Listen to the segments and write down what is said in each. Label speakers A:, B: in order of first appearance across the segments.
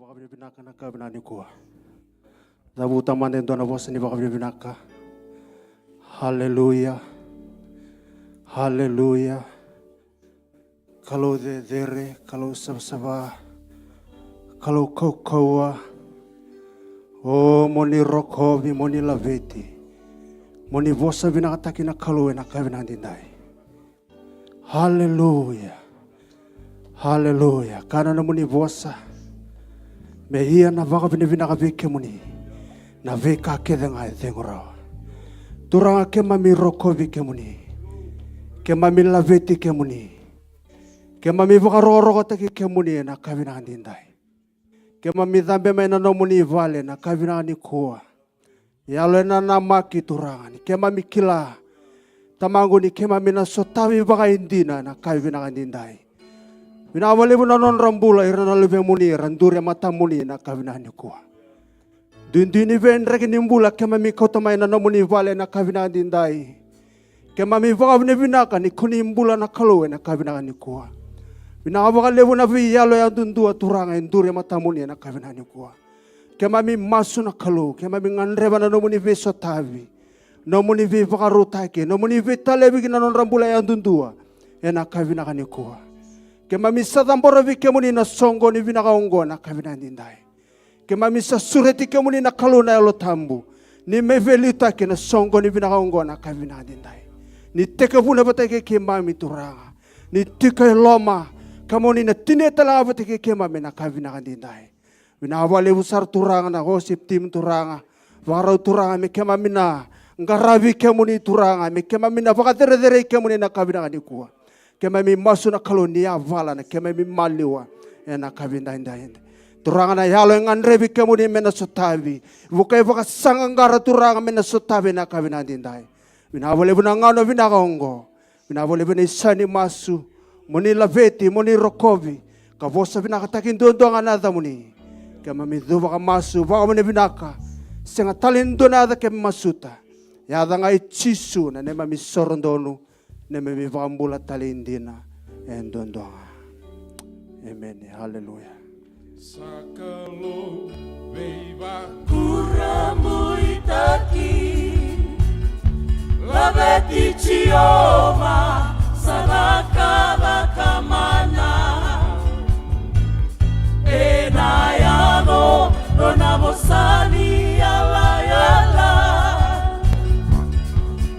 A: baka binibinaka na kabinani ko. Zabuta man din doon na boss ni baka binibinaka. Hallelujah. Hallelujah. Kalau dere, kalau sabsaba, kalau kawa. Oh, moni rokovi, moni laveti. Moni vosa binakataki na kalau na kabinandindai. Hallelujah. Hallelujah. Kana na muni vosa. Mehia na vaka binibinakabike muni. Na veka kedengai tengora. Turanga ke mami rokovi ke muni. Ke mami laveti ke muni. Ke mami vaka roro taki ke muni na kabinandindai. Ke mami dhambe mai na muni vale na kabinani koa. Yalo na namaki turanga ni. Ke mami kila. Tamango ni ke mami na sotavi vaka indina na kabinandindai. Winawale mo na non rambula irana leve muni randure mata muni na kavinani ko. Dindini venre kinimbula ke mami kotamay na muni vale na kavinani dindai. Ke mami vaka vinaka ni kunimbula na kaloe na kavinani ko. Winawaka levo na viyalo ya dundua turanga indure mata muni na kavinani ko. Ke mami masu na kalo, ke mami nganreba na muni veso tavi. No muni ve vaka rotake, no muni ve talevi na non rambula ya dundua na kavinani ko. Ke mamisa tambora vi ke muni na songo ni vinakaongo na kavinandindai. Ke mamisa sureti ke muni na kaluna ya lotambu. Ni mevelita ke na songo ni vinakaongo na kavinandindai. Ni teke vuna batake ke mami turanga. Ni tika loma kamoni na tineta la batake ke mami na kavinandindai. Vinawale usar turanga na hosip tim turanga. Varau turanga me ke mami na ngaravi ke muni turanga me ke mami na vakatere ke muni na kavinandikua. Kema mi masu na kalonia vala na kema mi maliwa na kavinda inda. Turanga na yalo ngandrevi kemu ni mena sotavi. Vukai vaka sangangara turanga mena sotavi na kavinda inda. Vina vole vina ngano vina kaongo. Vina vole vina isani masu. Muni laveti, muni rokovi. Kavosa vina katakin dondo nada muni. Kema mi dhuva ka masu, vaka muni vinaka. Senga talindo nada kema masuta. Yada ngai chisu na nema mi sorondonu. Neme mi vambula talindina endondonga. Amen. Hallelujah.
B: Sakalo veiva kuramu itaki laveti chioma saraka vakamana enayano ronamosani yala yala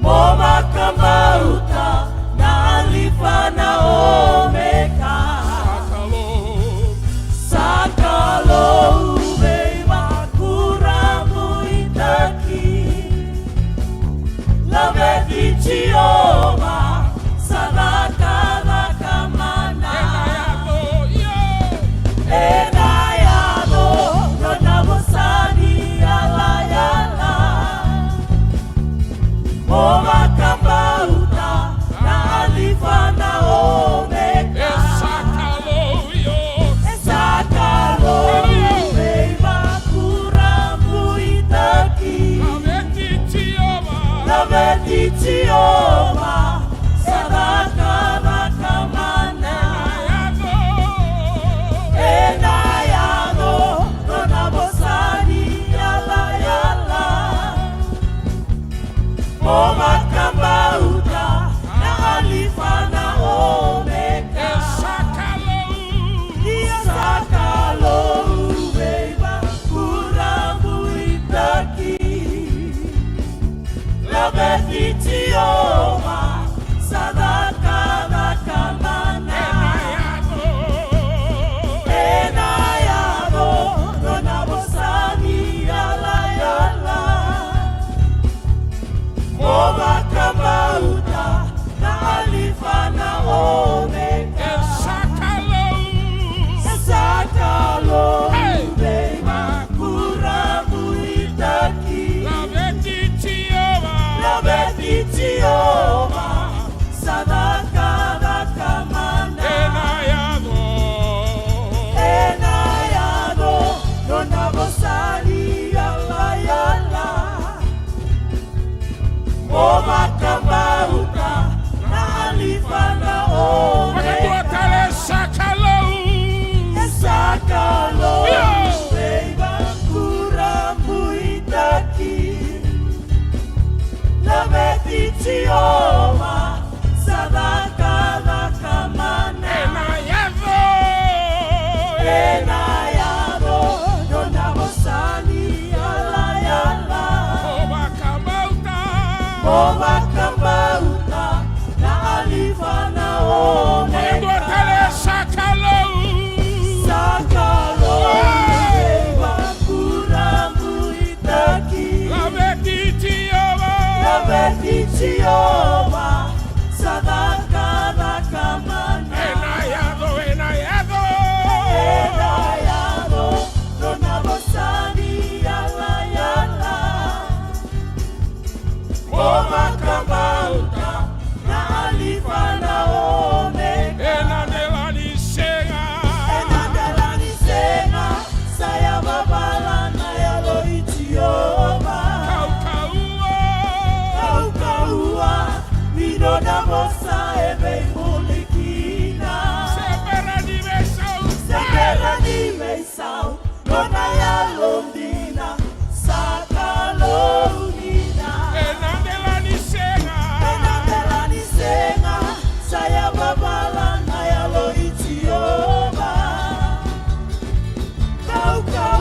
B: moma kamauta na alifa na omeka sakalo veiva kuramu itaki laveti chioma saraka vakamana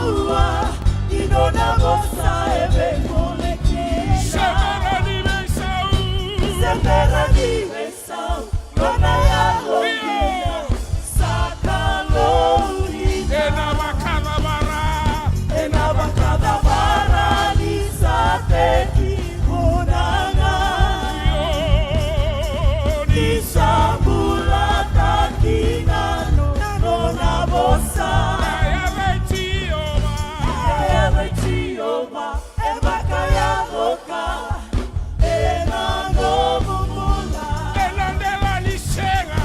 B: kaua inona bosa ebe molekea Semera di besau Rona ya logia Sakalorina Ena bakada bara Lisa teki hunanga Lisa mula takina Nona bosa Ebe chioma Eba kaya loka Ena no mumula Enandela lisena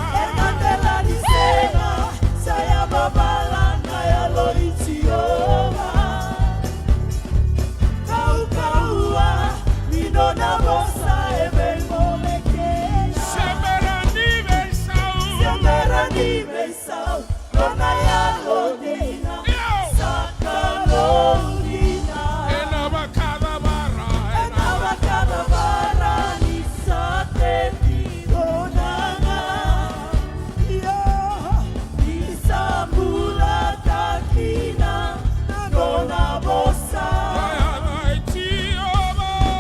B: Saya babala Naya lorichioma Kau kaua Minona bosa Ebe molekea Semera ni besau Rona ya lodina Sakalorina Ena bakada bara Lisa teki honanga Lisa mula takina Nona bosa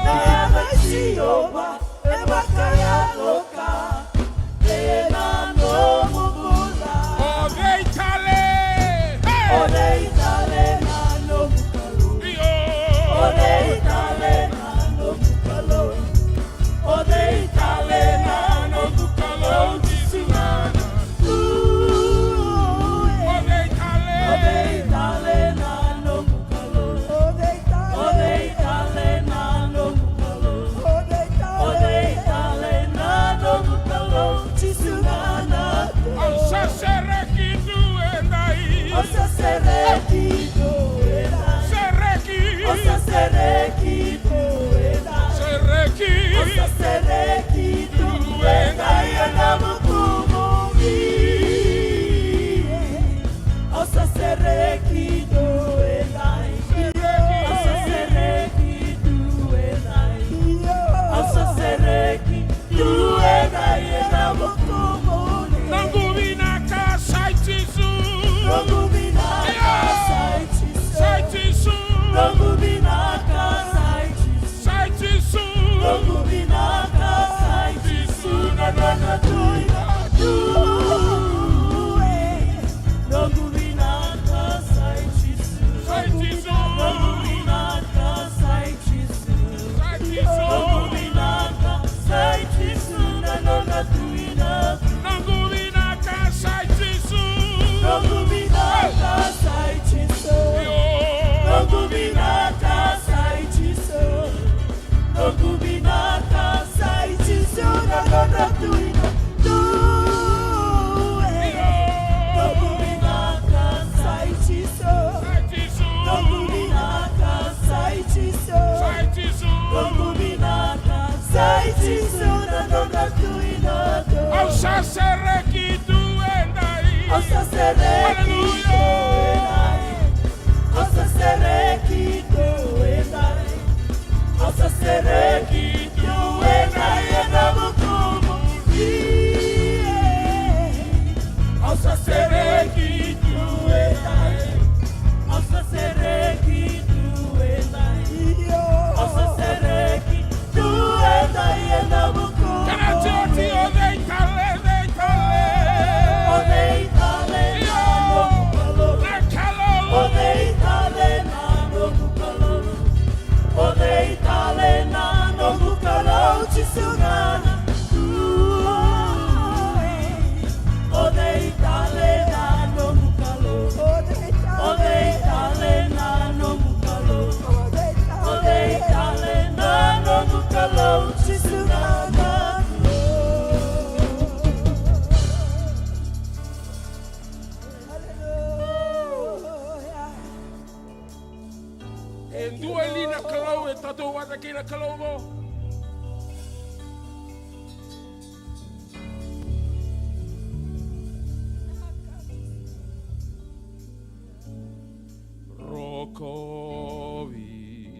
B: Naya chioma Eba kaya loka Ena no mumula Ode itale na no mukalo Ode itale na no mukalo Ode itale na no mukalo Tisungana Ode itale na no mukalo Ode itale na no mukalo Ode itale na no mukalo Tisungana Osa sereki duenai Osa sereki duenai Osa sereki duenai Ena mukumumi Osa sereki duenai Osa sereki duenai Osa sereki duenai Ena mukumumi Nangubinaka saitisu Nangubinaka saitisu Nangubinaka saitisu Nangubinaka saitisu Nanana tuina tuwe Nangubinaka saitisu Nangubinaka saitisu Nangubinaka saitisu Nanana tuina Nangubinaka saitisu Nangubinaka saitisu Nangubinaka saitisu Nangubinaka saitisu Nanana tuina tuwe Nangubinaka saitisu Nangubinaka saitisu Nangubinaka saitisu Nanana tuina tuwe
C: Osa sereki duenai
B: Osa sereki duenai Osa sereki duenai Osa sereki duenai Ena mukumumi Osa sereki duenai Osa sereki duenai Osa sereki duenai Ena mukumumi
C: Kanachoti ode itale
B: Ode itale na no mukalo Ode itale na no mukalo Ode itale na no mukalo Chisungana Ode itale na no mukalo Ode itale na no mukalo Ode itale na no mukalo Chisungana
C: Enduelina kalau tato wata kina kalau mo Rokovi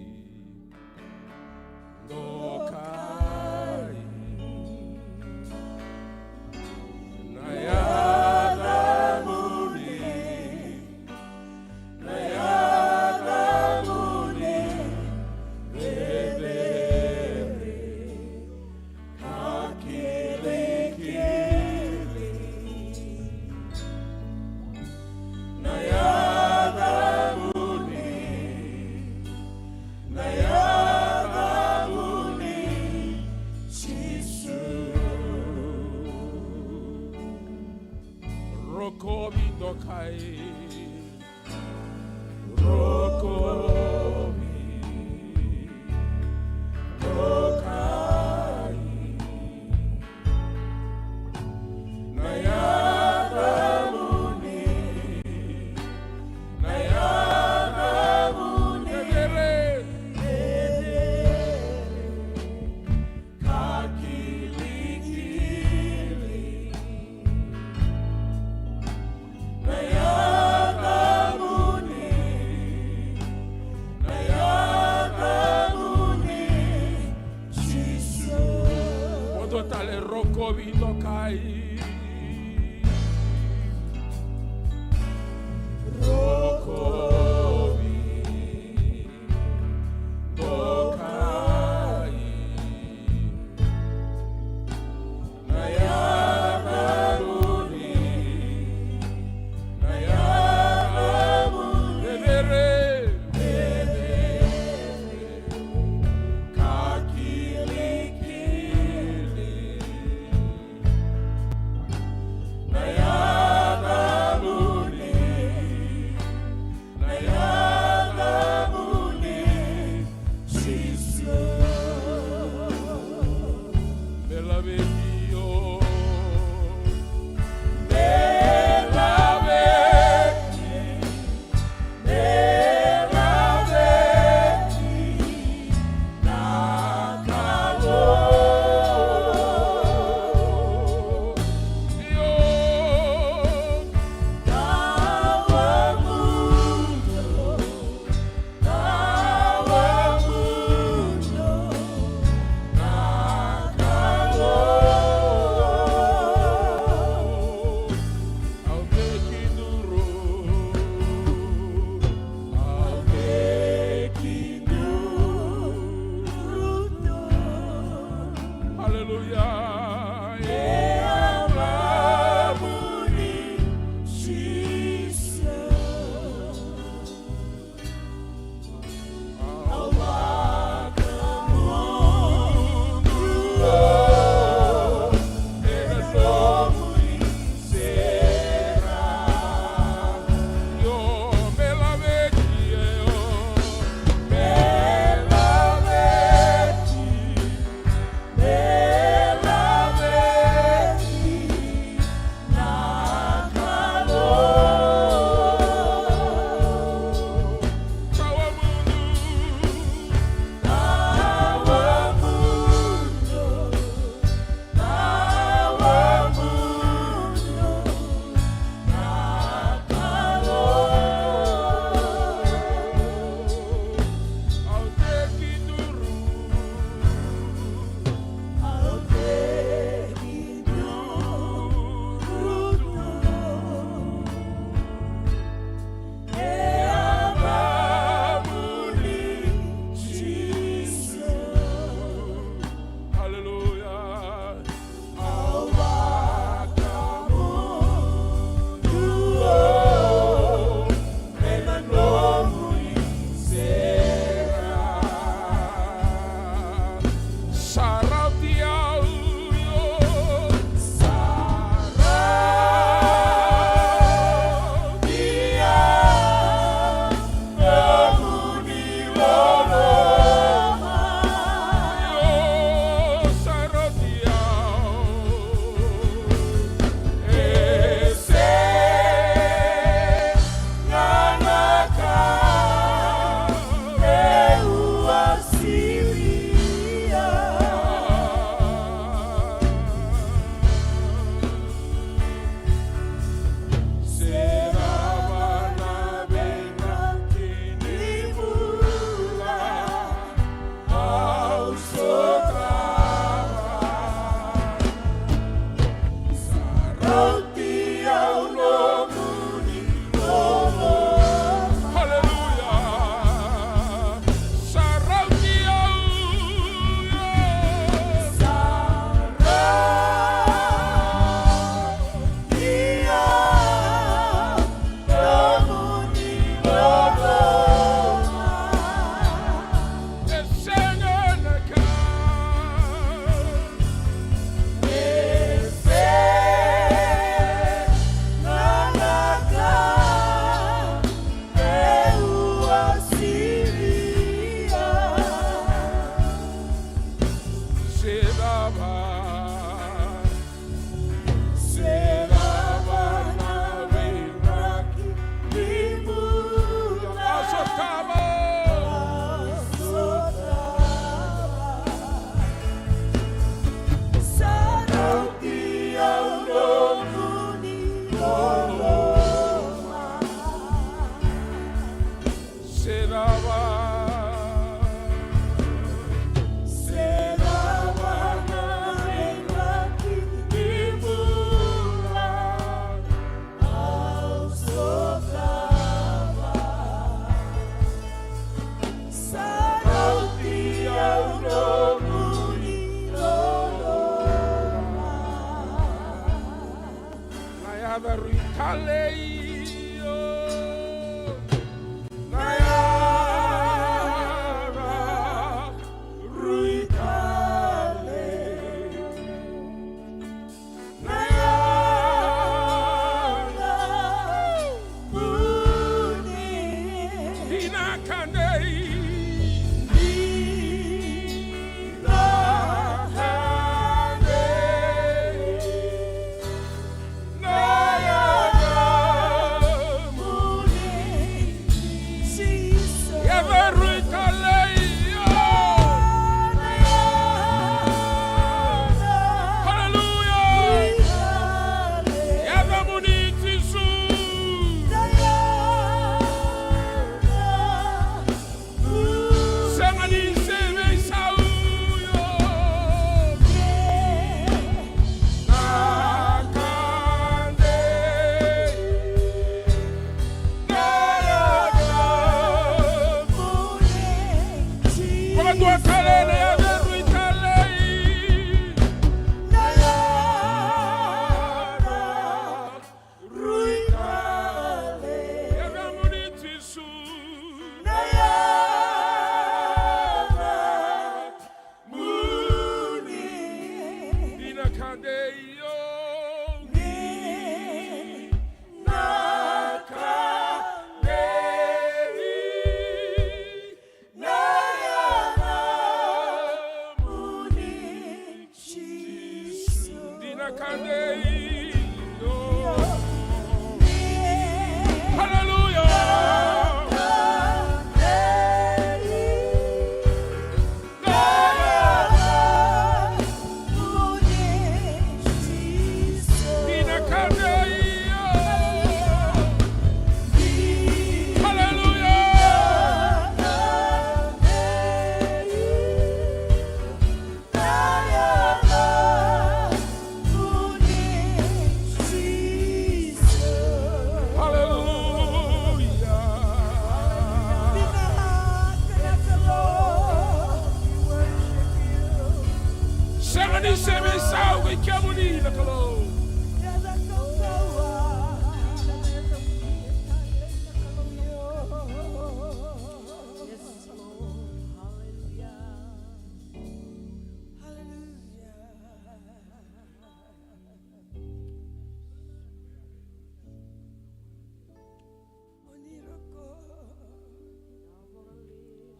C: Dokai Nayada Muni Nayada Rokovi Nokai. Rokovi Nokai. Nayana Muni. Nayana Muni.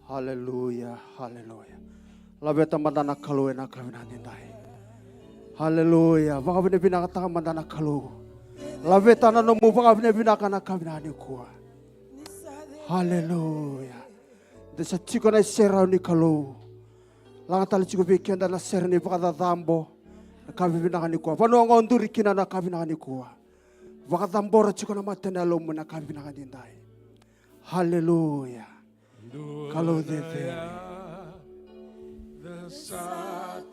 A: Hallelujah, hallelujah. Laveta madana kalu na kavinani dai. Hallelujah. Vaka vine binakata madana kalu. Laveta na nomu vaka vine binakana kavinani kuwa. Hallelujah. Desa chiko na serau ni kalu. Langa tali chiko vikenda na serni vaka dambo na kavinani kuwa. Vano ngonduri kina na kavinani kuwa. Vaka dambora chiko na matena lomu na kavinani dai. Hallelujah. Kalau dete,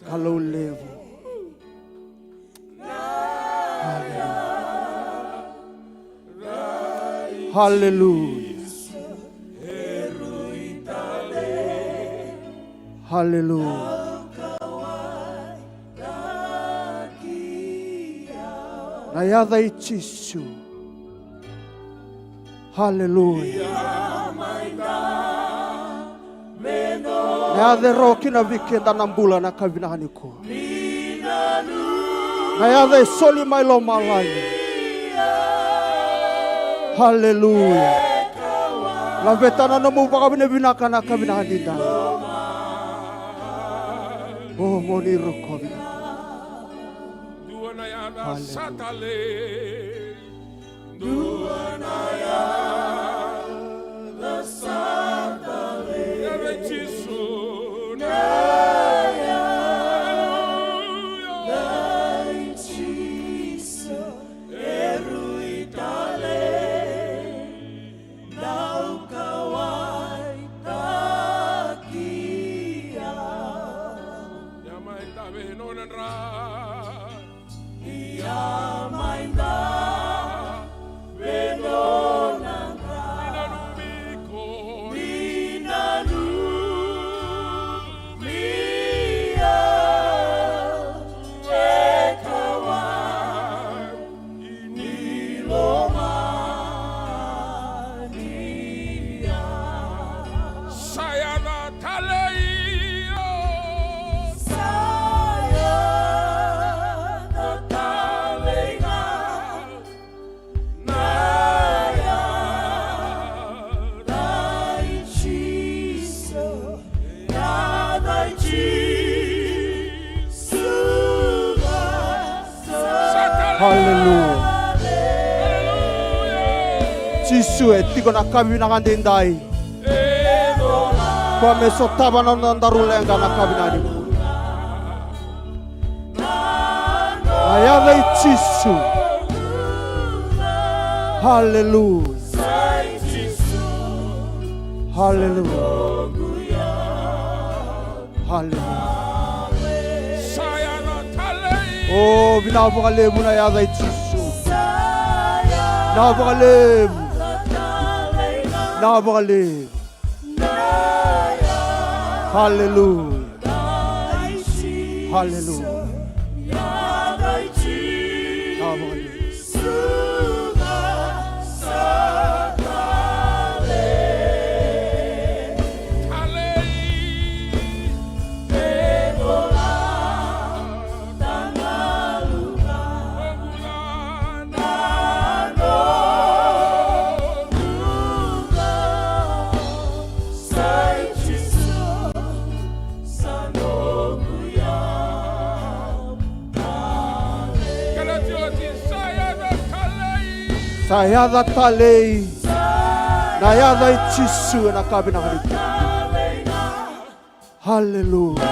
A: kalau levo, hallelujah, hallelujah. Nayada ichisu, hallelujah. Nayade roki na vikenda na mbula na kavinani ko. Nayade soli mailo malai. Hallelujah. La vetana na mu baka binaka na kavinani da. Oh moni rokobi.
C: Dua nayada satale. Dua nayada satale.
B: Yamainda, Venona.
A: Hallelujah. Jisu etiko na kabi na kandindai. Kwa mesotaba na nandarulenga na kabi na dimu. Ayave Jisu. Hallelujah. Hallelujah. Hallelujah. Oh, binabukalebu na yave Jisu. Nabukalebu. Nabukalebu. Hallelujah. Hallelujah. Sayada talei na yada Jisu na kabina hariku. Hallelujah.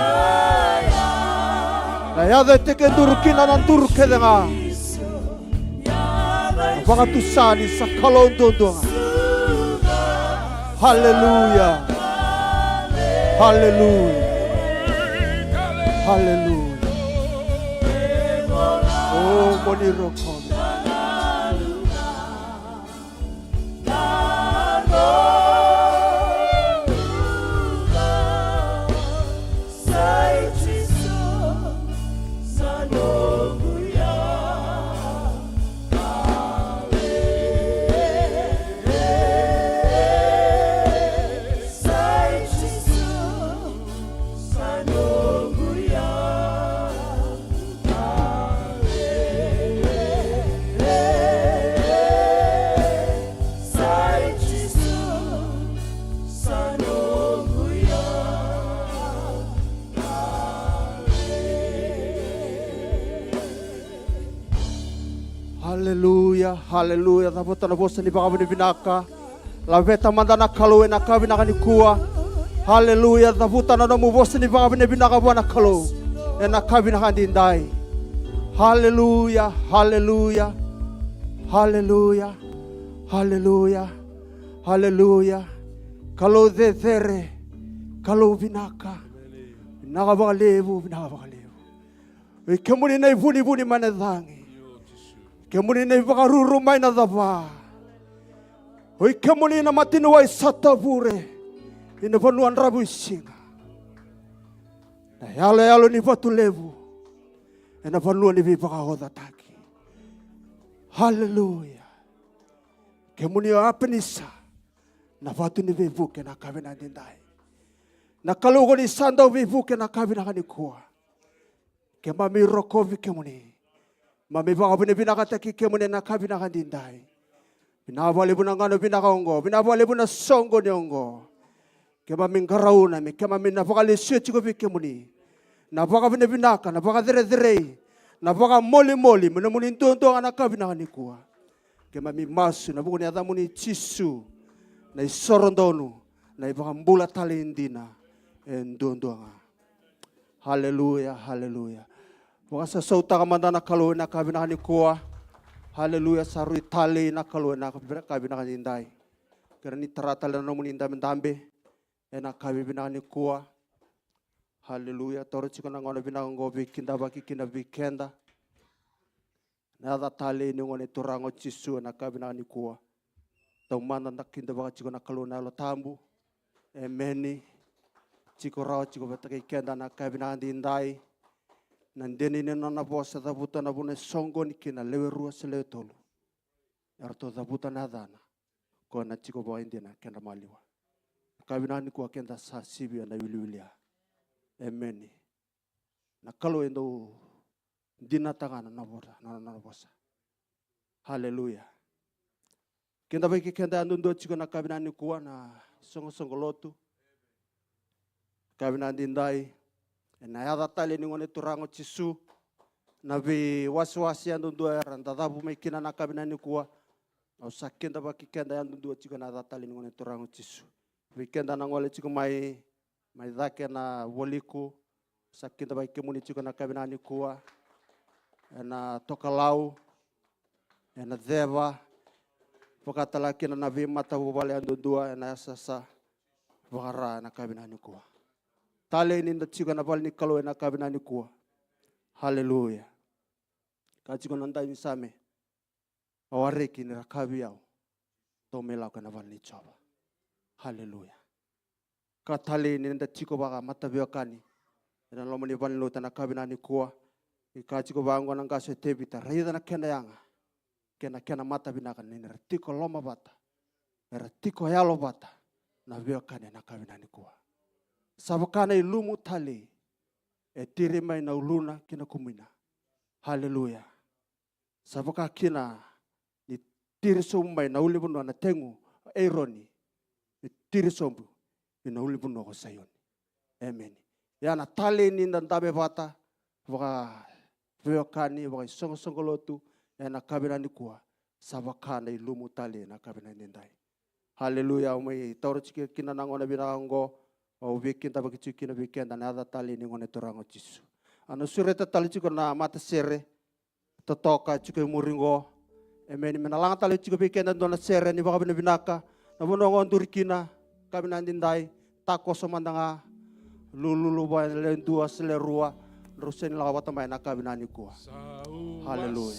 A: Na yada teke durukina na duruke denga. Baka tusani sa kalondondonga. Hallelujah. Hallelujah. Hallelujah. Oh, moniro komi. Hallelujah, hallelujah. Taputa na bosa ni baka binaka. Laveta mandana kalo na kabina kanikua. Hallelujah. Taputa na mo bosa ni baka binaka bwana kalo. Na kabina kandindai. Hallelujah, hallelujah. Hallelujah. Hallelujah. Hallelujah. Kalo there. Kalo binaka. Binaka baka levu, binaka baka levu. Kemuni na ivuni manedhangi. Kemuni na ivakaruru mai na dhava. Oi kemuni na matinu wa isatavure. Ina vanuan rabu isinga. Na yalo ni vatu levu. Ina vanuan ni vivakahodha taki. Hallelujah. Kemuni wa apenisa. Na vatu ni vivuke na kavina dindai. Na kalugo ni sanda vivuke na kavina kanikua. Kemami rokovi kemuni. Mami baka binakataki kemune na kabina kandindai. Binawale bunangano binakaongo. Binawale buna songo nyongo. Kema mingarauna mi kema mina baka lesio vi kemuni. Na baka binaka na baka dire. Na baka moli. Muna muni ntonto na kabina kanikua. Kema mi masu na bukuni adamuni Jisu. Na isorondonu. Na ibaka mbula tali indina. Ndondonga. Hallelujah, hallelujah. Wakasa sauta kamandana kalo na kabina kanikua. Hallelujah, sarui tali na kalo na kabina kanindai. Kerani taratala na muninda mendambe. Na kabina kanikua. Hallelujah, toro chiko na ngona bina ngobi kinda baki kinda bikenda. Na ada tali ni ngone turango Jisu na kabina kanikua. Taumanda na kinda baka chiko na kalo na lo tambu. Emeni. Chiko rao chiko betake kenda na kabina kanindai. Nandeni na bosa tabuta na bune songo ni kina lewe rua selewe tolu. Yarto tabuta na dhana. Kwa na chiko bawa indina kenda maliwa. Kabina ni kuwa kenda saa sibia na wiliwilia. Ameni. Na kalo endo dina tangana na bosa. Hallelujah. Kenda baki kenda andundo chiko na kabina ni kuwa na songo lotu. Kabina ndindai. Na yada tali ni ngone turango Jisu na vi wasi andundua randadabu mai kina na kabina ni kuwa au sakenda ba kikenda andundua chiko na datali ngone torango chisu vi kenda na ngole chiko mai dake na woliku sakenda ba kemuni chiko na kabina ni kuwa na tokalau na deva pokatala kina na vi mata wale andundua na sasa vara na kabina ni kuwa tale ni chiko na bali ni kalo na kabina ni kuwa. Haleluya. Kachiko nanda insame. Awareki ni rakabi yao. Tomela kana vani chaba. Haleluya. Katali ni nda chiko baga matabio kani. Ina lomoni vani lota na kabina ni kuwa. Ikachiko bango na ngaso tebita. Raida na kena yanga. Kena matabina kani. Ni ratiko loma bata. Ni ratiko yalo bata. Na vio kani na kabina ni kuwa. Sabakana ilumu tali. Tiri mai na uluna kina kumina. Haleluya. Sabaka kina ni tiri sombu mai na ulibuno na tengu aironi. Ni tiri sombu na ulibuno ko sayoni. Amen. Ya na tali ni ndandabe bata waka veokani waka songo lotu ya na kabina ni kuwa sabaka na ilumu tali na kabina ni ndai. Haleluya. Umai tauro chiki kina nangona binango. O weekend apa kichuki na weekend na ada tali ni ngone torango chisu. Ano sureta tali chiko na mata sere totoka chiko muringo. Emeni menalanga tali chiko weekend na sere ni baka binaka na bonongo ndurikina kabina ndindai tako somandanga lulu ba lendua selerua ruseni la wata mai na kabina ni kuwa. Haleluya.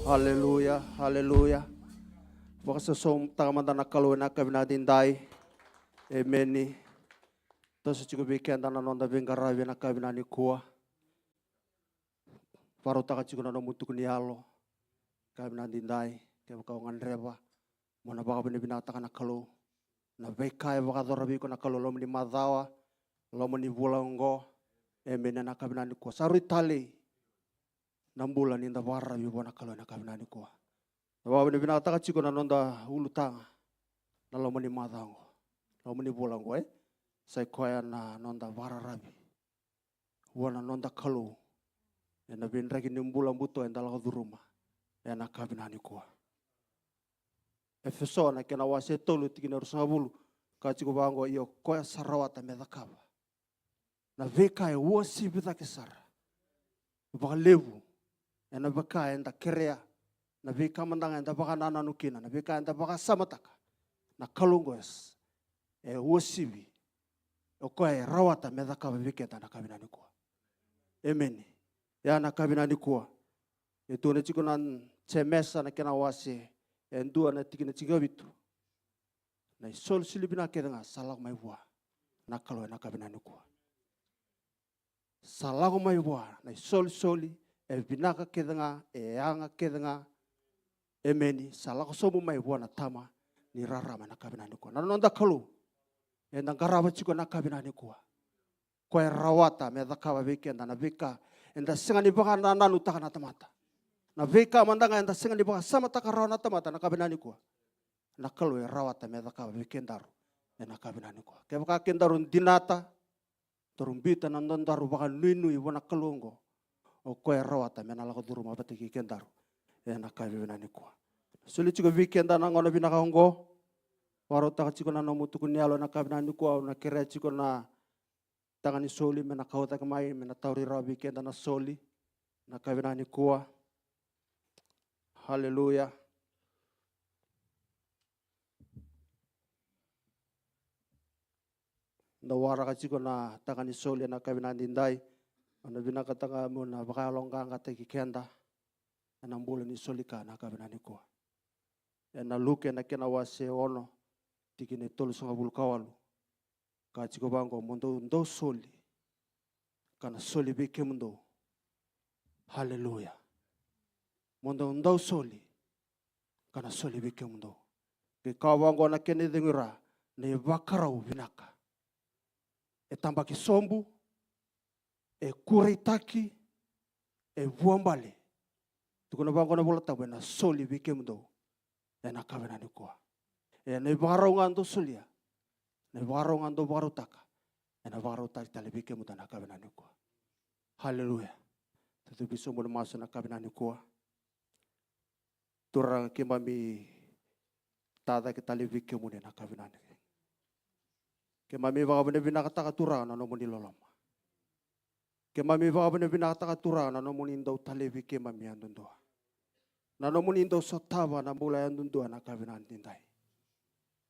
A: Haleluya, haleluya. Vakasasom takamanda na kalo na kabina dindai. Amen. Tosa chiku weekend na nonda vengaravi na kabina ni kuwa. Paro taka chiku na mutu kuni alo. Kabina dindai. Kaya kawangan reba. Mona baka binibina taka na kalo. Na vekai vakadora viko na kalo lomo ni madawa. Lomo ni bulango. Amen na kabina ni kuwa. Saru itali. Nambula ni nda vara vivo na kalo na kabina ni kuwa. Baba ni binataka chiko na nonda ulutanga na lomo ni madango lomo ni bulango sai koya na nonda vararabi wana nonda kalu na binraki ni mbulang buto enda la duruma na kabina ni kwa efeso na kena wase tolu tikina rusabulu ka chiko bango iyo koya sarawata medakaba na veka wosi bita kesara ba levu na baka enda kerea na vika mandanga enda baka nana nukina na vika enda baka samataka na kalungos wosibi okoe rawata medaka viketa na kabina ni kwa amen ya na kabina ni kwa itu na chiko nan semesa na kena wase endua na tikina chigabitu na sol silibina kedanga salak mai bua na kalo na kabina ni kwa salak mai bua na sol soli binaka kedanga anga kedanga emeni salako somu mai buana tama ni rarama na kabina ni kwa. Nanonda kalu enda garaba chiko na kabina ni kwa. Kwa rawata me dakaba weekend na vika enda singa ni baka na nanu taka na tamata. Na vika mandanga enda singa ni baka sama taka rawa na tamata na kabina ni kwa. Na kalu rawata me dakaba weekendaru na kabina ni kwa. Kaya baka kendaru dinata torumbita nanondaru baka nui wana kalungo. O kwa rawata me nalako duru mabatiki kendaru. Na kabina ni kwa. Suli chiko weekend na ngona binaka hongo. Waro taka chiko na nomu tuku nialo na kabina ni kwa. Na kere chiko na tangani soli. Mena kauta kamai. Mena tauri rawa weekend na soli. Na kabina ni kwa. Hallelujah. Na wara chiko na tangani soli na kabina dindai. Na binaka taka muna baka longa ngata kikenda. Na mbula ni solika na kabina ni kwa. Na luke na kena wase ono tikine tolu songa bulu kawalu. Ka chiko bango mondo ndo soli. Kana soli beke mundo. Hallelujah. Mondo ndo soli. Kana soli beke mundo. Ke kawango na kene dengira ne bakarau binaka. E tambaki sombu. E kuritaki. E vuambale. Tukuna bango na bola tabu na soli bike mundo na kabina ni kwa na barong ando solia na barong ando barutaka na barutaka tali bike mundo na kabina ni kwa haleluya tutu biso mo maso na kabina ni kwa turang kimami tada ke tali bike mundo na kabina ni kimami baka bene bina kata turang na no mo ni loloma kimami baka bene bina kata turang na no mo ni ndo tali bike mami andondo na nomun indo sotaba na mulai andundua na kabina dindai.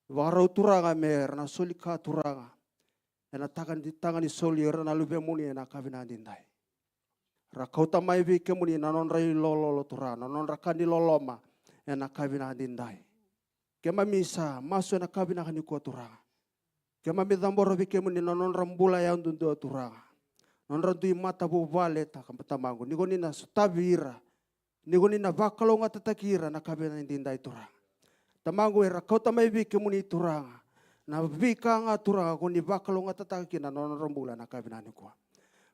A: Warau turanga mer na solika turanga. Na tangan ni soli na lube muni na kabina dindai. Rakauta mai vi kemuni na non rai lolo turanga, non rakani loloma na kabina dindai. Kema misa maso na kabina kani ko turanga. Kema mi damboro vi kemuni na non rambula ya andundua turanga. Non randui mata bu vale ta kampatamangu. Nigoni na sotabira. Nigoni na bakalonga tatakira na kabina dindai turanga. Tamangu era kau tamai vi kemuni turanga. Na vika nga turanga kuni bakalonga tatakina non rambula na kabina ni kwa.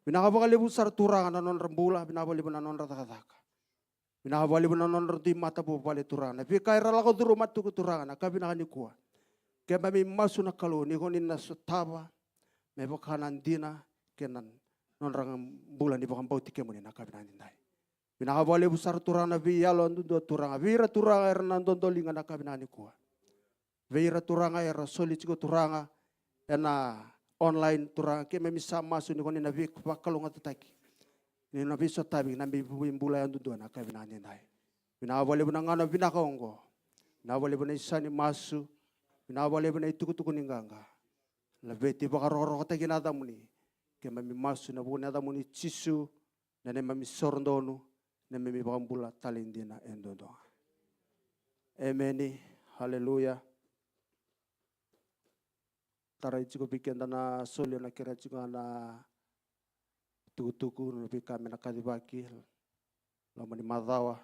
A: Binakabali busar turanga na non rambula binakabali na non ratakataka. Binakabali na non rati mata bu vale turanga. Vika era lako duru matu ku turanga na kabina ni kwa. Kaya mami masu na kalu nigoni na sotaba me bakanan dina kenan non rambula ni bakam bauti kemuni na kabina dindai. Binakabali busar turanga viyalo andundo turanga. Vira turanga era nandondo linga na kabina ni kwa. Vira turanga era soli chiko turanga. Ena online turanga. Keme misa masu ni koni na vik bakalonga tataki. Ni na viso tabi na bimbula andundo na kabina ni nai. Binakabali bunangana binakaongo. Binakabali buna isani masu. Binakabali buna itukutuku ninganga. Labeti bakaroro kata kinadamuni. Keme masu na buna adamuni chisu. Na mami sorondonu. Na mimi bakambula talindina endondo. Amen. Haleluya. Tara ichiko pikenda na soli na kira chiko na tukutuku no pikame na kadibaki lama ni madawa.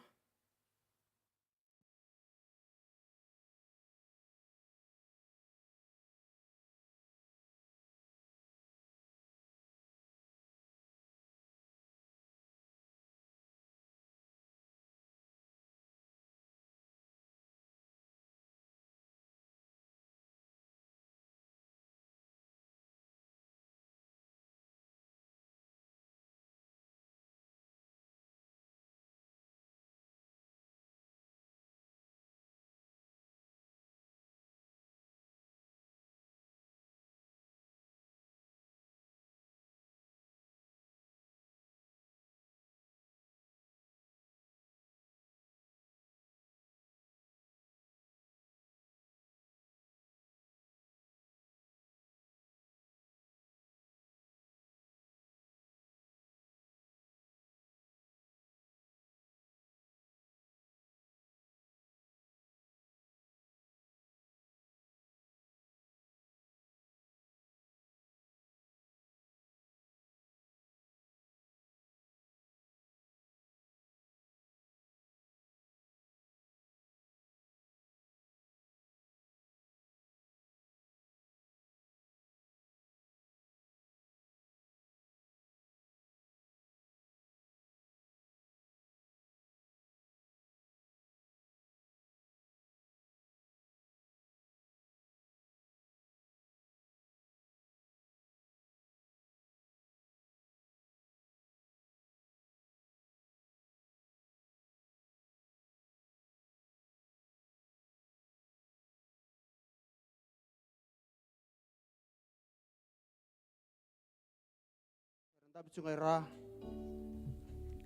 A: Tapi cungai ra.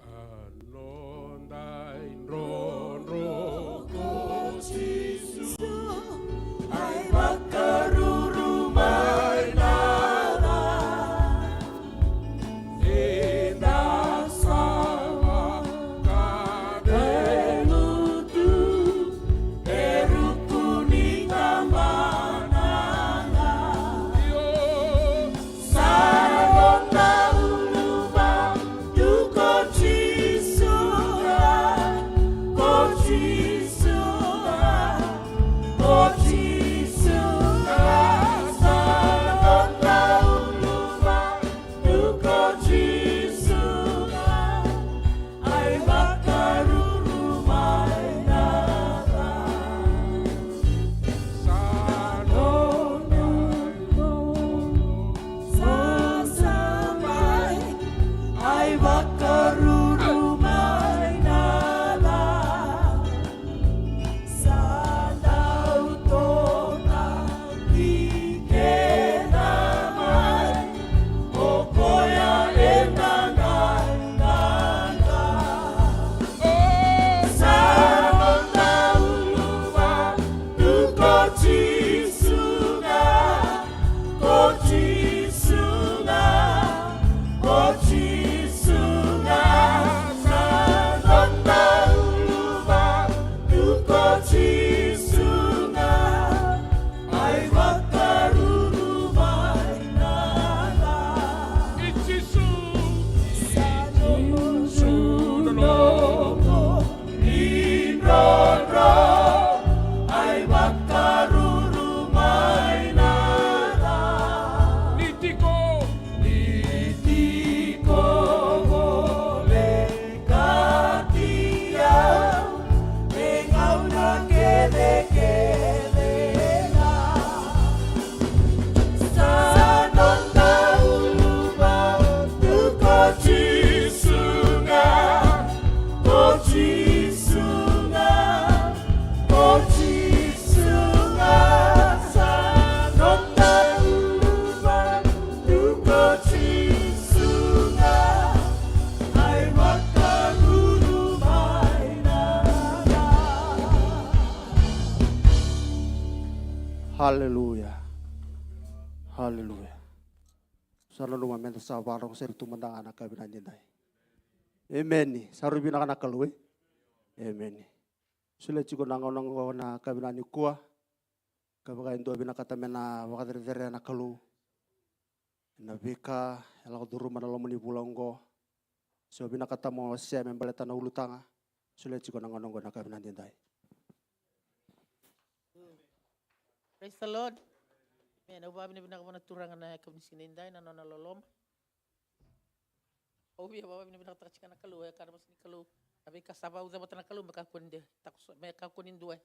C: Anonda inronro kosisu ai bakaruru mai nada enda sama kadelutu erukuni kamananga yo sanonda
A: Haleluya. Haleluya. Sana luma mento sa warong ser tumanda anak kabinanya dai. Amen. Saru bina anak kalue. Amen. Sule chiko nango na kabina ni kua. Kabaka indo bina katame na wakadere na kalu. Na vika ela duru mana lomoni bulongo. So bina katamo sia membaleta na ulutanga. Sule chiko nango na kabina dindai.
D: Praise the Lord. Mena ubabi ni binakabana turanga na kabinisinindai na nona loloma. Obi baba ni binakatachika na kalu ya karabas ni kalu. Abi kasaba uza batana kalu mekakunde. Mekakunin dua.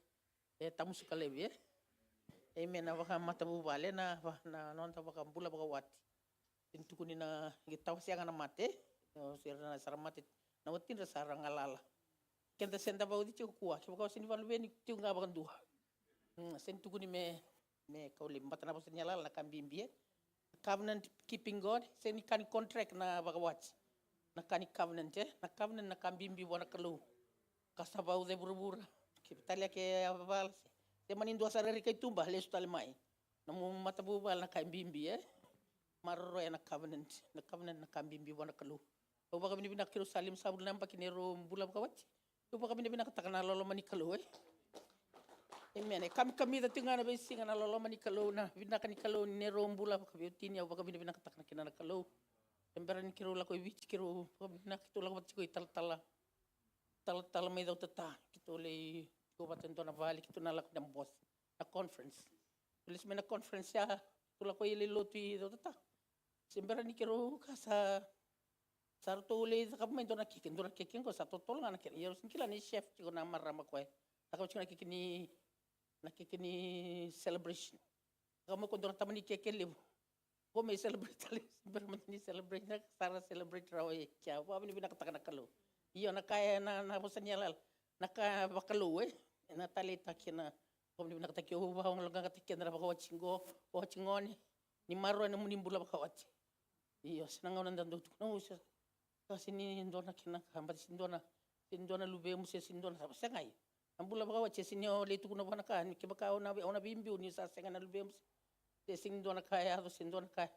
D: Tamusu kalebi Amen na baka matabu bale na nonta baka bula baka wati. Tintukuni na gitaw siya na mate. Sira na saramate. Na watin ra sarang alala. Kenta senda ba udi kuwa. Kaya sini valve ni tiunga baka dua. Sentukuni me kaulim batana baka nyalala na kambimbi. Covenant keeping God. Seni kani contract na baka watch. Na kani covenant na covenant na kambimbi wana kalu. Kasaba ude burubura. Kipitalia ke abal. Manin dua sarari kay tumba lesu talimai. Namu matabubal na kambimbi Marro na covenant na kambimbi wana kalu. Oba kami ni binakiro salim sabul nampa kinero bulam kawat. Oba kami ni binakatakana lolo mani kalu Amen. Kami datinga na besinga na lolo mani kalu na binakani kalu nero bulam kabiotini oba kami ni binakatakana kinana kalu. Embera ni kiro lako ibich kiro binakito lako batiko tala may daw tata kito le batento na balik ito na lak ng boss na conference. Tulis may na conference siya tulak ko ililuto ito tata. Simbera ni kiro ka sa sartuli sa kamay doon nakikin ko sa totoo nga nakikin. Yeros kila ni chef ko na marama ko Nakapag ko nakikini celebration. Kamo ko doon taman ni kekeliw. Ko may celebrate tali. Simbera man ni celebrate na sara celebrate raw kaya. Paano ni binakataka na kalo. Iyo nakaya na napusan niya lal. Nakabakalo natalita kina kung nakataki uba ang lang katiki na watching ni maro na munimbula bakawat iyo sinangaw nandang dutuk no siya kasi ni ndona kina kambat sindona lube mo siya sindona sa sangay ang bula bakawat siya sinyo leto ko na ba naka kibakaw na bimbiw ni sa sanga na lube mo siya sindona kaya sindona kaya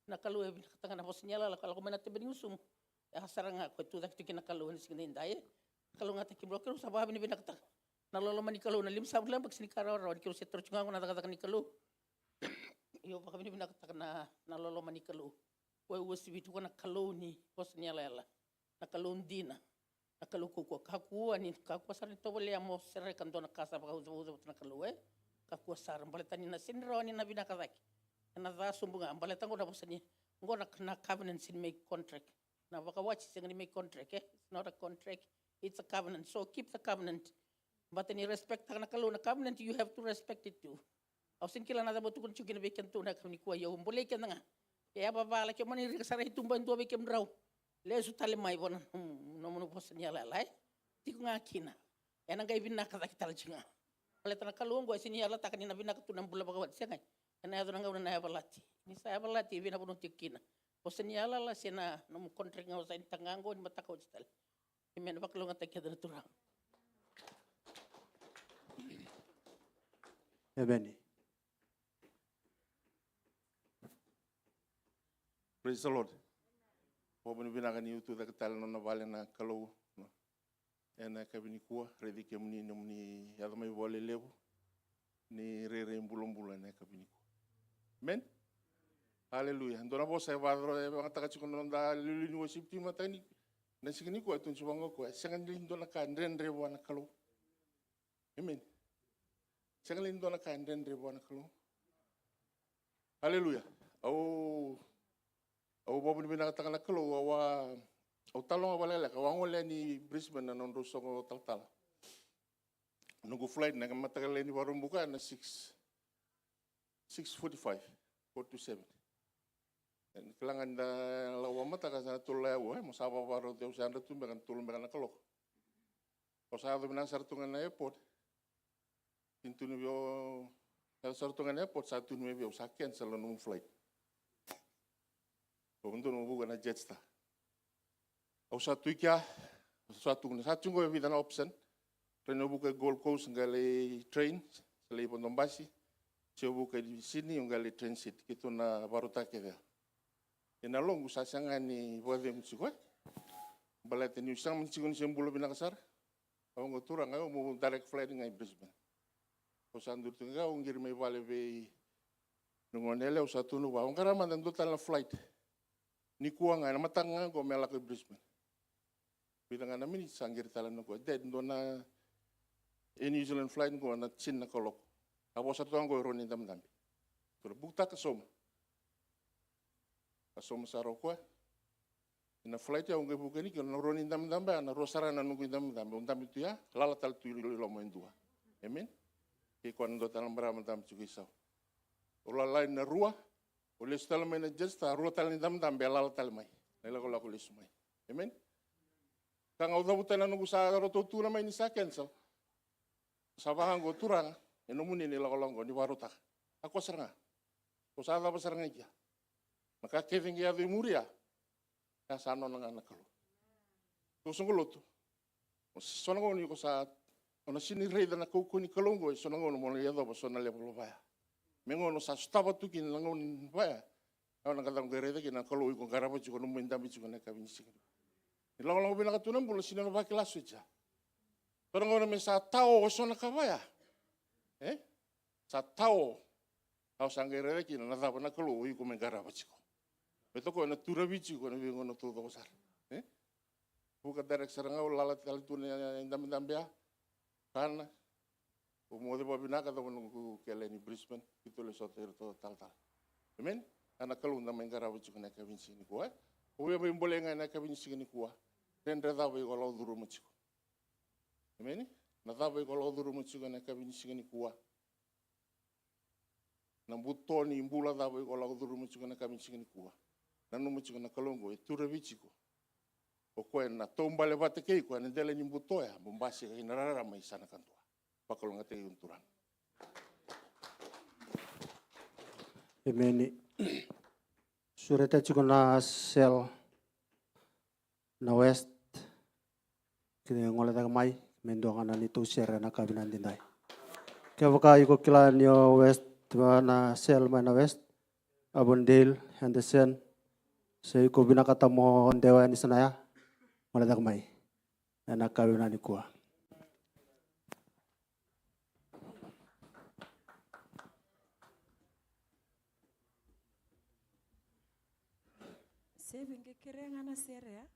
D: nakaluwe binakatanga na po sinyala lakala ko manate ba usum sarang ako ito dati kinakaluwe ni singinday kalau ngata kibro kiro sa babi ni binakata nalolo man ni kalu na limsab lang pag sinikaraw raw kiro setro chunga ko natakata ni kalu iyo pa kami ni binakata na nalolo man ni kalu we wasibitu ko na kalu ni pos niya lela na kalu dina na kalu ko kakuha ni kakuha sa nito wala mo sere kanto na kasa pa uzo na kalu kakuha sa balitan ni na sinraw ni na binakata na sumbunga balitan ko na pos ni ngo na covenant sin make contract na baka watch sing ni make contract it's not a contract. It's a covenant. So keep the covenant. But in respect na covenant, you have to respect it too. Au sin kila nada botu kun chukin beken tu na kami kuya yung boleh ken nga. Kaya babala kaya mani saray tumban tu bekem raw. Lesu tali mai bona no mo pos nyala lai. Ti ko nga kina. Yan ang gaibin na katal chinga. Palit na kalung go sin yala ta kanina binaka tu nang bula bagawat siya ngay. Kana ado nga na balati. Ni sa balati bina puno tikina. Pos nyala la sina no mo contract nga sa intangango ni matakaw tal. Amen. Bakalong at tayo na turang.
A: Amen.
C: Praise the Lord. Pobo ni binakan ni utu katal no na vale na kalau no. Ena kabini kuwa redi kemuni no ni yado mai vole levo ni rere mbulombulan na kabini kuwa. Amen. Hallelujah. Ndona bo sa vadro e bangata ka chikono nda lulu ni worship team matani. Nasi kini kuat tuan subango kuat. Sangat lindo nak kandren rebuan kalau. Amen. Sangat lindo nak kandren rebuan kalau. Haleluya. Au babu ni bina katakan kalau au talong awalala. Kawang wala ni Brisbane na nondo songo tal. Nunggu flight na matagal ni warung buka na 6:45, 4:47. Kailangan na lawa mata kasi natulay ako mo saba baro teo sa anda tu mekan tulong mekan nakalok. O sa ato binang sartungan na airport. Pintu ni bio sartungan na airport satu ni bio sakyan sa lanong flight. O bunto no buka na Jetstar. O satu ikya satu ko vida na option. Reno buka Gold Coast ngali train sa Leipon Dombasi. Siya buka di Sydney ngali transit kito na barutake dia. Ina longu sa sanga ni wale msiko. Balate ni usang msiko ni sembulu binakasar. Aonga turanga o mo direct flight ngai Brisbane. O sandur tunga o ngir mai vale ve ngonele o satunu wa. Ongara mandan do tala flight. Ni kuanga na matanga go mela ko Brisbane. Bidanga na mini sangir tala no ko dead ndona New Zealand flight go na chin na kolok. Abo satu go roni dam dam. Pero bukta ka som. Ka som saro ko. Na flight ya unge bukeni ko no roni dam dam ba na rosara na nungu dam dam. Undam itu ya lala tal tu lo mo indua. Amen. Ke ko ndo tal mbara dam chugisau. Ola lain na rua. Oleh setelah manajer sta rua tal ni dam dam belal tal mai. Lela ko la ko lismai. Amen. Kang au dabu tana nungu sa roto tu na mai ni sa cancel. Sabahan go turang eno muni ni la ko longo ni waruta. Ako seranga. Ko sa da seranga kia. Maka keving ya de muria. Ya sano nang anak lo. To sungguh lotu. Sonango ni ko sa ona sini rei dana ko ni kalongo sonango no mo ya do sona le lo baya. Mengo no sa staba tu kin langon baya. Ona kadang gerede kin kalau ko garabo ko no menda bi ko na kabinsi. Ni lo bina ka tunam bulo sino ba kelas suja. Pero ngona me sa tao sona ka baya. Sa tao. Tao sangerede kin na da na kalau ko me garabo ko. Beto ko na turabici ko na bingo no todo sar. Buka direct seranga lala tal tu ndam ndam bia. Kana o mo de babina ka do no kele ni Brisbane itu le soter to tal tal. Amen. Ana kalau ndam ngarabu ko na kabin sini ko. O be mbole nga na kabin sini ko. Den da ba ko lo duru mo ko. Amen. Na da ba ko lo duru mo ko na kabin sini ko. Na butoni mbula da ba ko lo duru mo ko na kabin sini ko. Nanu mo ko na kalongo e turabici ko. O koe na tombale bate kei koe na dele ni mbutoya bombasi ka inarara mai sana kantua. Pakalonga te unturan.
A: Amen. Surete chiko na sel na west kini ngole ta mai mendonga na ni tu sere na kabinan dindai. Ke waka iko kila ni west na sel mai na west Abundale Henderson sei ko binakata mo dewa ni sanaya. Wala mai na kabinan ni kuah.
E: Saving ke kere ngana sere ya.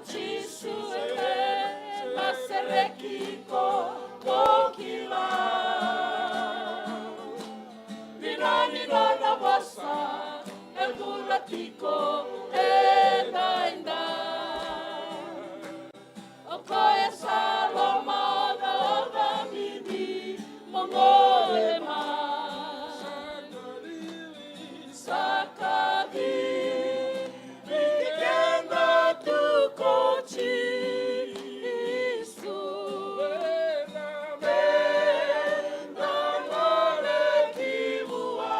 B: Kochisu eme maserekiko kokila. Virani na vossa e buratiko e dainda. Okoe saloma da damini mongolema. Sakadi vikenda tukochi isu. Venda ngole kivua.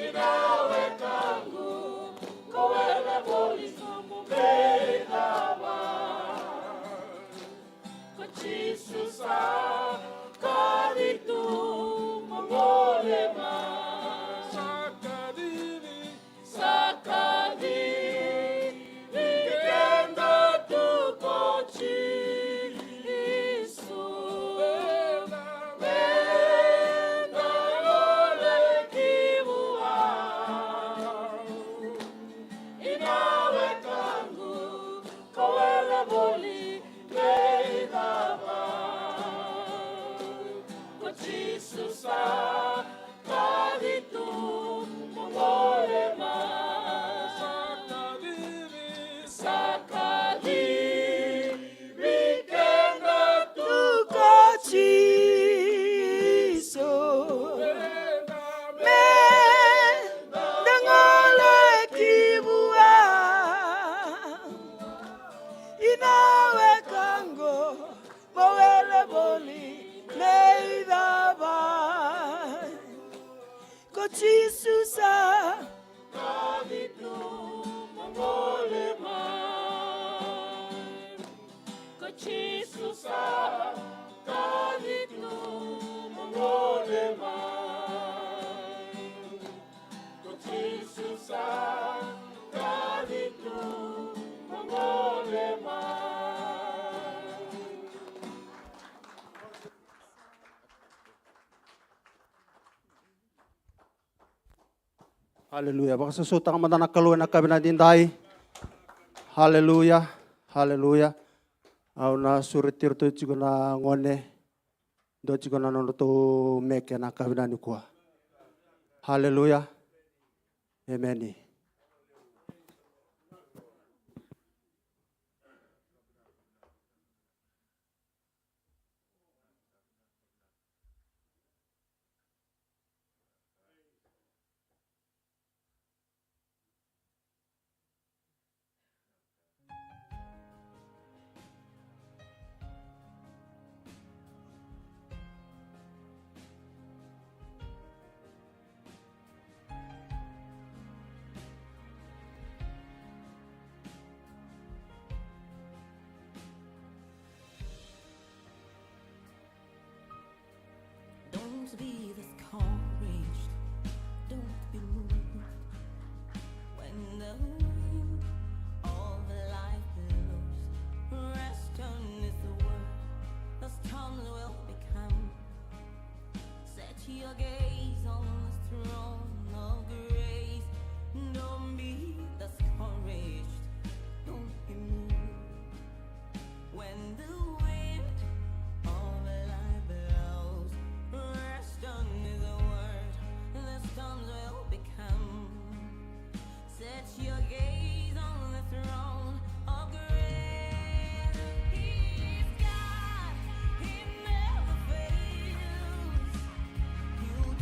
B: Inawe kangu kowele volisa mubedawa. Kochisusa kaditu mongolema. Sakadi vikenda tukochi isu. Venda ngole kivua. Inawe kangu kowele voli leidava. Kochisusa kaditu mongolema. Sakadi vikenda tukochi isu. Dangole kivua. Inawe kango mowele boli leidava. Kochisusa kaditu mongolema. Kochisusa kaditu mongolema. Kochisusa kaditu mongolema.
A: Haleluya. Baka susutang mata na kaluan na kami natin tayo. Haleluya. Haleluya. Au na suritir tu chigo na ngone. Do chigo na nono tu meke na kami na nikua. Haleluya. Amen.
B: Don't be discouraged, don't be moved when the wind of life blows. Rest on is the word, the storms will become. Set your gaze on the throne of grace. Don't be discouraged, don't be moved when the wind of life blows. Rest on is the word, the storms will become. Set your gaze on the throne of grace. He's God, He never fails. He'll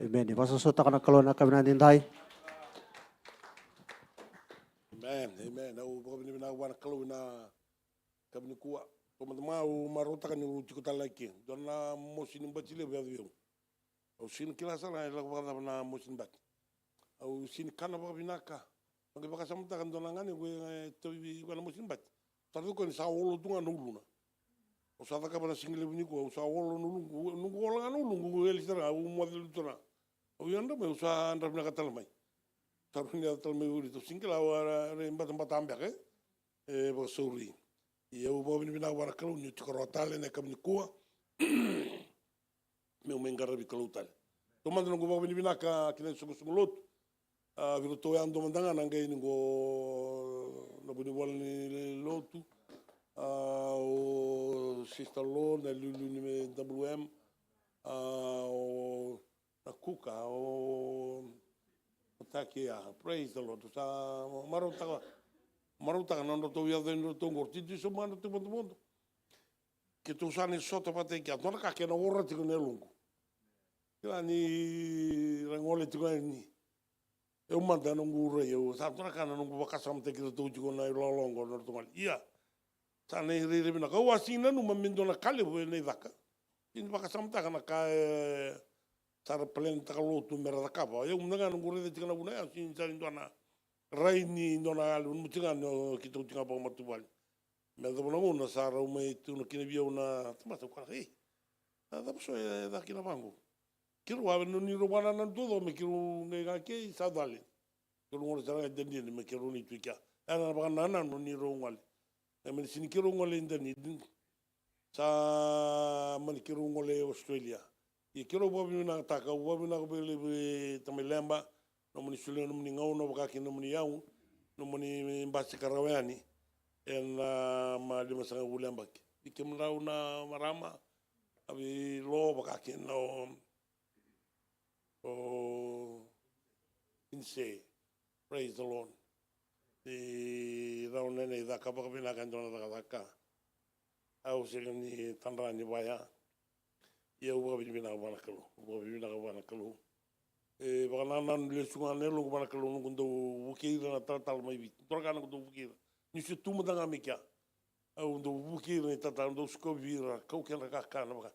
A: Amen. Ipasasota ka na kalau na kami natin tayo.
F: Amen, amen. Au baka bina wana kalau na kami kuwa. Teman-teman au marota kan u tiko talaki. Dona mosin batile bavio. Au sin kila sana ila baka na mosin bat. Au sin kana baka binaka. Bagi baka samta kan dona ngani gue tobi wana mosin bat. Tadu ko ni sa wolo tunga nuluna. O sa ka bana single bini ko sa wolo nungu wala nulungu gue lisara au model tuna. Au yanda me usa andar bina katalmai. Tarunia talmai uri to singla wa remba tempat ambek baka suri. Ia ubo bini bina wana kalau ni tiko rotale ne kamni kuwa. Meu mengarabi kalau tal. Toman nungu ubo bini bina ka kina sungu lot. Viro to ando mandanga nangai ningo na buni wala ni lotu. O sister lo na lulu ni WM. O na kuka o takia. Praise the Lord. Sa marutaka nando to ia dentro to ngortiti so mano to mundo. Que tu sani sota pate que atona ka que no borra tiko ne lungu. Kila ni rangole tiko ni. Eu manda nungu re eu sa tona kana nungu bakasam te que tu tiko na lolongo no to mal. Ia. Sa nei re bina ka wasina no mamindo na kale bo nei daka. In bakasam ta kana ka sar plen ta lo tu mera da kapa. Eu manga nungu re tiko na buna sin sa indona. Raini ndona alu mutinga no ki tu tinga pa matubal. Me do bona una sara uma tu no kine via una tamata kwa hei. Da so da kina bangu. Kiru ave no ni robana na todo me kiru nega ke sa dale. Kiru ngora sara dendi me kiru ni tuika. Ana ba nana no ni rongal. E me sin kiru ngole ndani. Sa man kiru ngole Australia. E kiru bobi na taka bobi na bele tamelemba. No muni sule no muni ngau no baka no muni yau no muni mbasi karawani en ma lima sanga ulemba ikem rau na marama abi lo baka no o inse praise the Lord rau nene da ka baka bina kan dona da ka au se ni tanra ni baya ia uwa bina wana kalu baka nanan le sunga ne lo bana kalau nungu ndo wukira na tatal mai bit troka na ndo wukira ni se tu mudanga mikia au ndo wukira ni tatal ndo skovira kau kena kaka na baka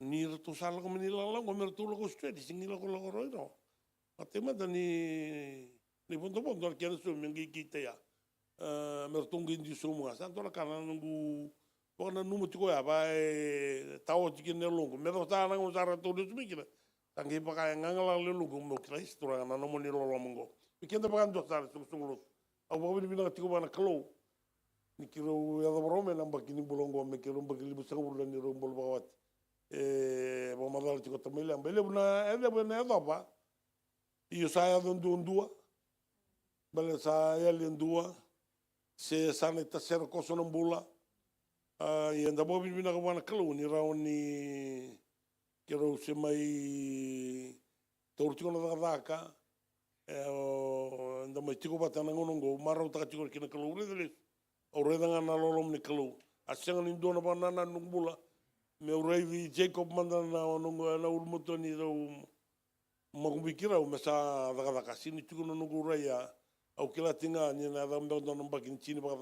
F: ni to sala ko ni la ko mer tu lo ko straight singi lo ko roi no atema da ni bondo kena so mengi kita ya mer tungi ndi so mo sa to la kana nungu baka numu tiko ya ba tawo tikine longo mer ta na ko sara to do mikira tangi baka ngangala lelu gumo krais tura na no moni lo mongo ikenda baka ndo sar sungulu au bobi bina tiko bana kalo ni kiro ya do rome na bakini bulongo me kiro bakili busangul ni ro bol bawat bo madal tiko tamile ambele buna ele buna doba io sa do ndua bale sa ele ndua se sana tasero koso no bula yenda bobi bina bana kalo ni raoni kero se mai tortiko na daka nda mai tiko batana ngonongo maro ta tiko kina kalo ure o re danga na lolom ni kalo asenga ni dona banana numbula me urevi Jacob mandana nongo na urmoto ni ro magubikira o mesa daka sini tiko no ngura ya au kila tinga ni na da ndo no bakin chini ba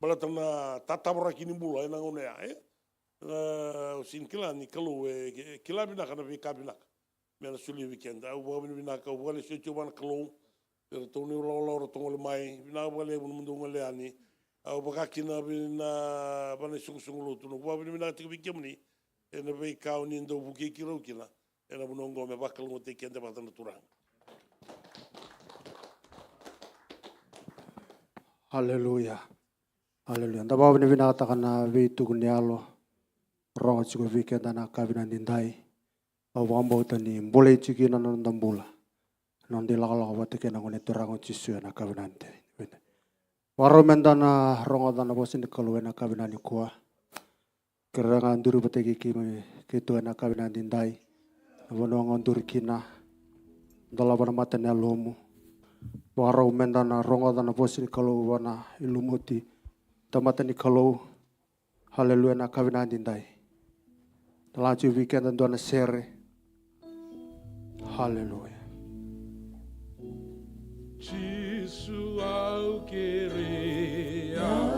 F: balatana tatabra kini bula ina ngone ya sin kila ni kalau kila bina kana vi kabina mena suli weekend au bobi bina ka wala se chuban kalau pero toni lo tongol mai bina wala mundo ngole ani au baka kina bina bana sungu tu no bobi bina tik bikemni ena ve ka ni ndo buki kiro kila ena bunongo me bakal ngote kende batana turang.
A: Haleluya. Haleluya. Nda bobi bina ta kana vi tu kunyalo. Rongo chiko vike dana kabina nindai au wambo tani mbole chiki na nandambula nondi laka wate kena ngone turango chisu na kabina nte waro mendana rongo dana bosin kalau na kabina ni kuah keranga nduru bate ki ke tu na kabina nindai wono ngondur kina dala bana mata na lomu waro mendana rongo dana bosin kalau wana ilumuti tamata ni kalau haleluya na kabina nindai. Lanjut weekend dan dona sere. Hallelujah.
G: Jisu au kerea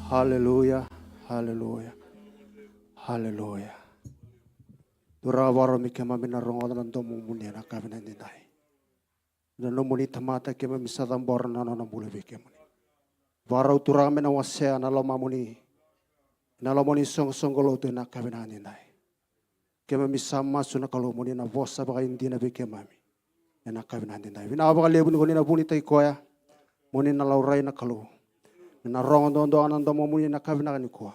A: Hallelujah, hallelujah, hallelujah. Turawaro mikema minarongo ng domo munia na kami nandinay. Na no moni tamata ke me misada mbora na na bule be ke moni. Varau turanga me na wasea na loma moni. Na loma ni songolo te na kabina ni nai. Ke me misama su na kalo moni na vosa ba indi na be ke mami. Na kabina ni nai. Vina ba lebu ni na buni tai koya. Moni na laurai na kalo. Na rongo ndo ananda mo moni na kabina ni koa.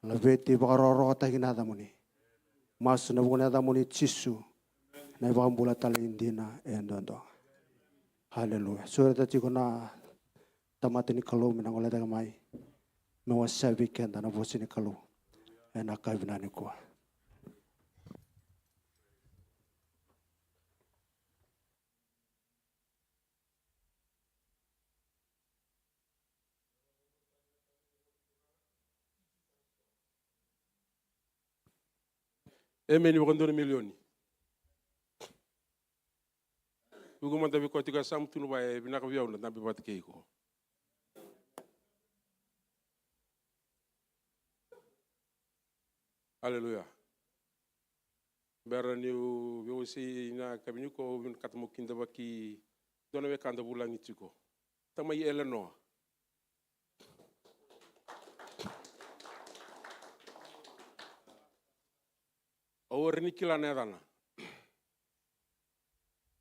A: La veti ba ro ta gina da moni. Mas na buna da moni chisu. Na ba mbula tala indina endondo. Haleluya. Sura ta chiko na tamate ni kalo mina ngole daga mai. Me wasa weekend na vosi ni kalo. Na kabina ni koa.
G: Emeni wakandoni milioni. Ugo manda bi ko tiga sam tunu bae binaka biaw na tambi bat keiko. Haleluya. Bera niu yo si na kabini ko bin katmo kinda baki dona we kanda bulangi tiko. Tamai eleno. Awor ni kila na dana.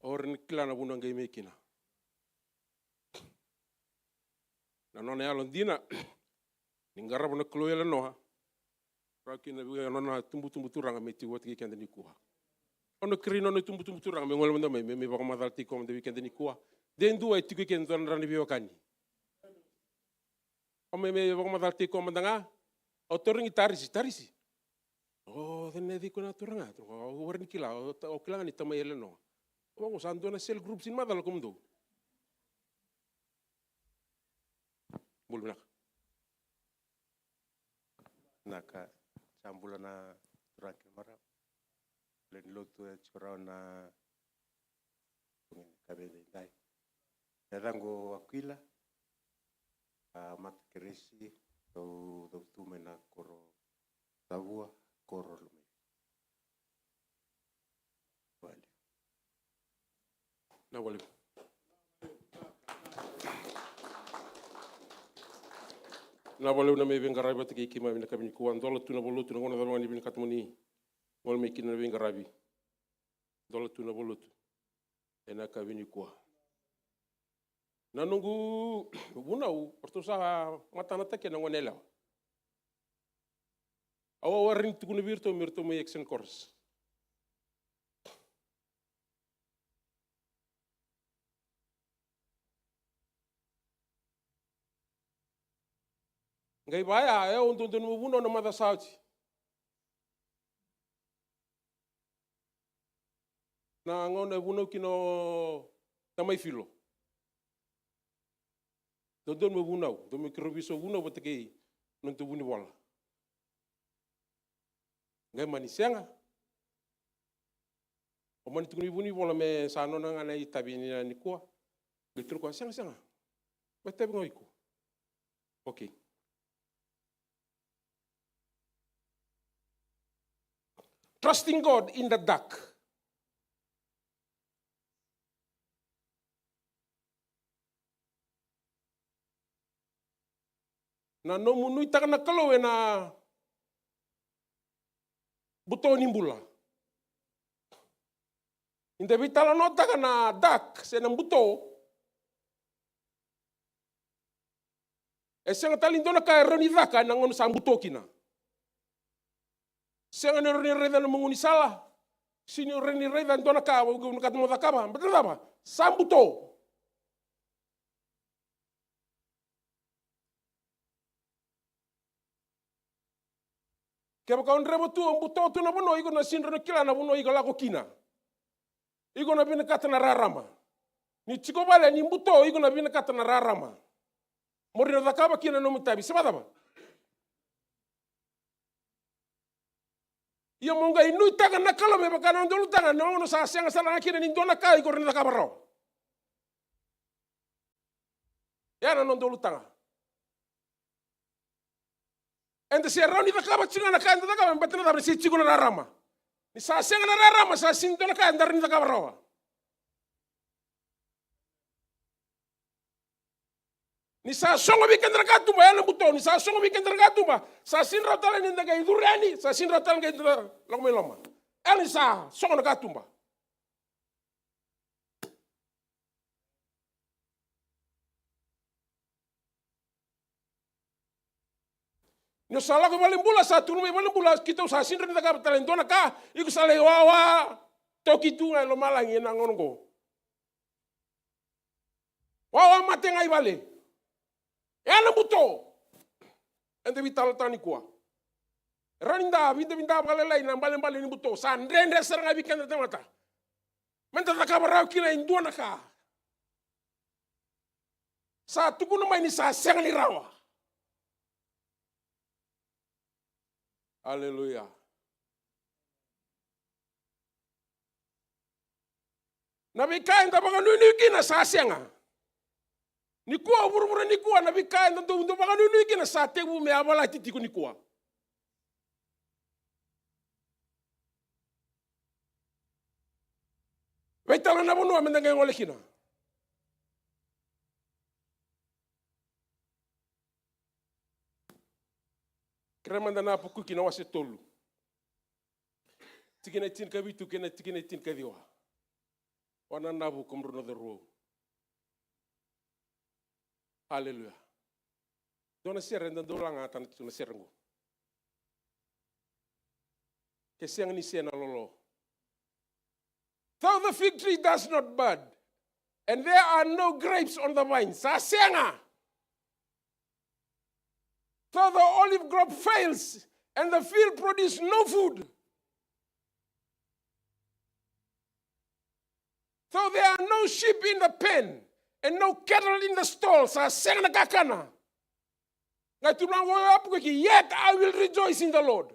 G: Awor ni kila na buna ngai mekina. Na nona ya londina. Ningara buna klo eleno. Rakina bi nona tumbu turanga meti wot ki kende ni kuha. Ono krino no tumbu turanga me ngol me me ba ma dalti kom de weekend ni kuha. Den du ay tiki ken don rani bi wakani. O me ba ma dalti kom danga. O toringi tarisi. Oh, then di ko na turanga. O warni kila o kila ni tama eleno. O sa ando na cell group sin madal kom do. Bulbina.
H: Naka chambula na turake mara len lotu e chorao na kabele dai erango aquila a matkeresi do tume na koro tavua koro lume vale
G: Na wale. Na wale na me venga bat ki kima mina kabini kuan dola tuna bolutu na ngona dalwani bin katmoni. Wal me kina venga rabi. Dola tuna bolutu. Ena kabini kuan. Na nungu bunau porto sa matana take na ngonela. Awa warin tukuna virto mirto me exen course. Ngai baya untuk no buno na mata sauti. Na ngone buno kino tamai filo. Dodon mo buno, do mikrobiso buno batake non to buni bola. Ngai mani senga. O mani tukuni buni bola me sano na ngana itabi ni kwa. Bitru kwa senga. Batabi ngoiko. Okay. Trusting God in the dark. Na no munui taka na kalo na buto ni mbula. Inda bitala no taka na dark se na buto. E senga talindona ka roni daka na ngono sa buto kina. Senga ne roni reda na munguni sala. Sini roni reda ndona ka ugu nakatmo dakaba. Betul apa? Sambuto. Kaya kaun rebo tu buto tu na bono igo na sinro na kila na bono igo lako kina. Igo na bina kata na rarama. Ni chiko bale ni buto igo na bina kata na rarama. Mori na dakaba kina no mutabi. Sebab apa? Ia monga inui taka na kala me bakana ndolu taka no no sa senga sala kina ni ndona ka igo na dakaba ro. Ya na ndolu taka. Ende se rauni dakaba chinga na ka ndaka dakaba mbatena da si chigo na rarama. Ni sa senga na rarama sa sin ndona ka ndar ni dakaba ro. Ni sa songo weekend rakatumba yana buto ni sa songo weekend rakatumba sa sinra tala ni ndaga idurani sa sinra tala ngai loma loma. Ani sa songo rakatumba. Nyo sala ko balimbula sa tunu me balimbula kita sa sinra ni ndaga tala ndona ka iku sala wawa toki tunga lo malangi na ngongo. Wawa mate ngai bale. Yana buto. Ente vital tani kwa. Raninda vinda balelai na mbale ni buto. Sa ndrende seranga vikenda temata. Menta takabara kina indua ka. Sa tukuna mai ni sa senga ni rawa. Haleluya. Na vika enda baka nuni kina sa senga. Nikua buru nikua na vika enda ndo baka nuni kina sa tebu me abala titiku nikua. Weitala na bono amenda ngai ngole kina. Kremanda na puku kina wase tolu. Tikina tin ka bitu kena tikina tin ka diwa. Wana nabu kumruno the row. Hallelujah. Dona serenda dolanga tan tuna serengo. Kesiang ni sena lolo. Though the fig tree does not bud, and there are no grapes on the vine, sasenga. Though the olive crop fails, and the field produces no food. Though there are no sheep in the pen, and no cattle in the stall, sasenga kakana. Yet I will rejoice in the Lord.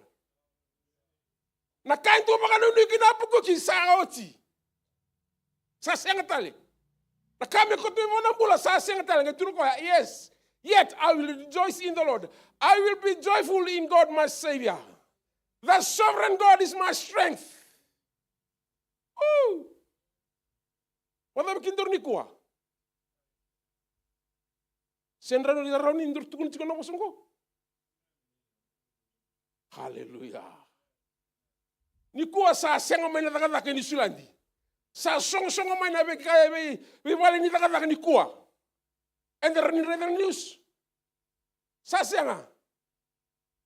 G: Na kain tu makanu nikina pukuki saoti. Sa sengatali. Na kami kotu mona bula sa sengatali ngeturuko yes. Yet I will rejoice in the Lord. I will be joyful in God my Savior. The sovereign God is my strength. Oh. Wala bikindur nikua. Senrano di rani indur tukun cikana bosongko. Hallelujah. Nikua sa senga mai na takataka ni sulandi. Sa songo mai na bekaya be wale ni takataka nikua. And the running news. Sa senga.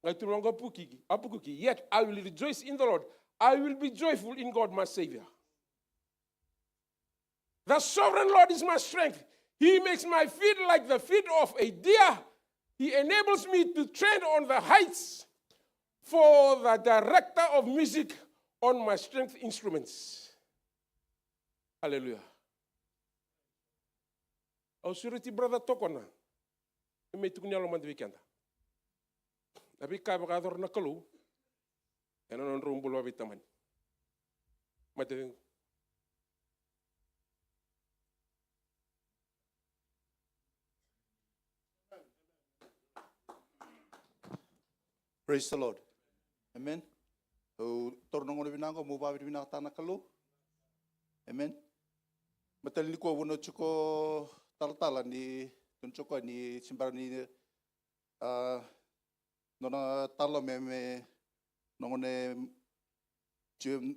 G: Ngai tulonga apukuki. Yet I will rejoice in the Lord. I will be joyful in God my Savior. The sovereign Lord is my strength. He makes my feet like the feet of a deer. He enables me to tread on the heights for the director of music on my strength instruments. Hallelujah. Au surity brother tokona. Me tukunya lo mand weekend. Tapi ka bakador na kalu. Ena non rumbulo vitamin. Mate
I: Praise the Lord. Amen. O torno ngone binango mo ba binang tana kalu. Amen. Matali ko wono chuko taltala ni tunchoko ni simbar ni nona talo me nongone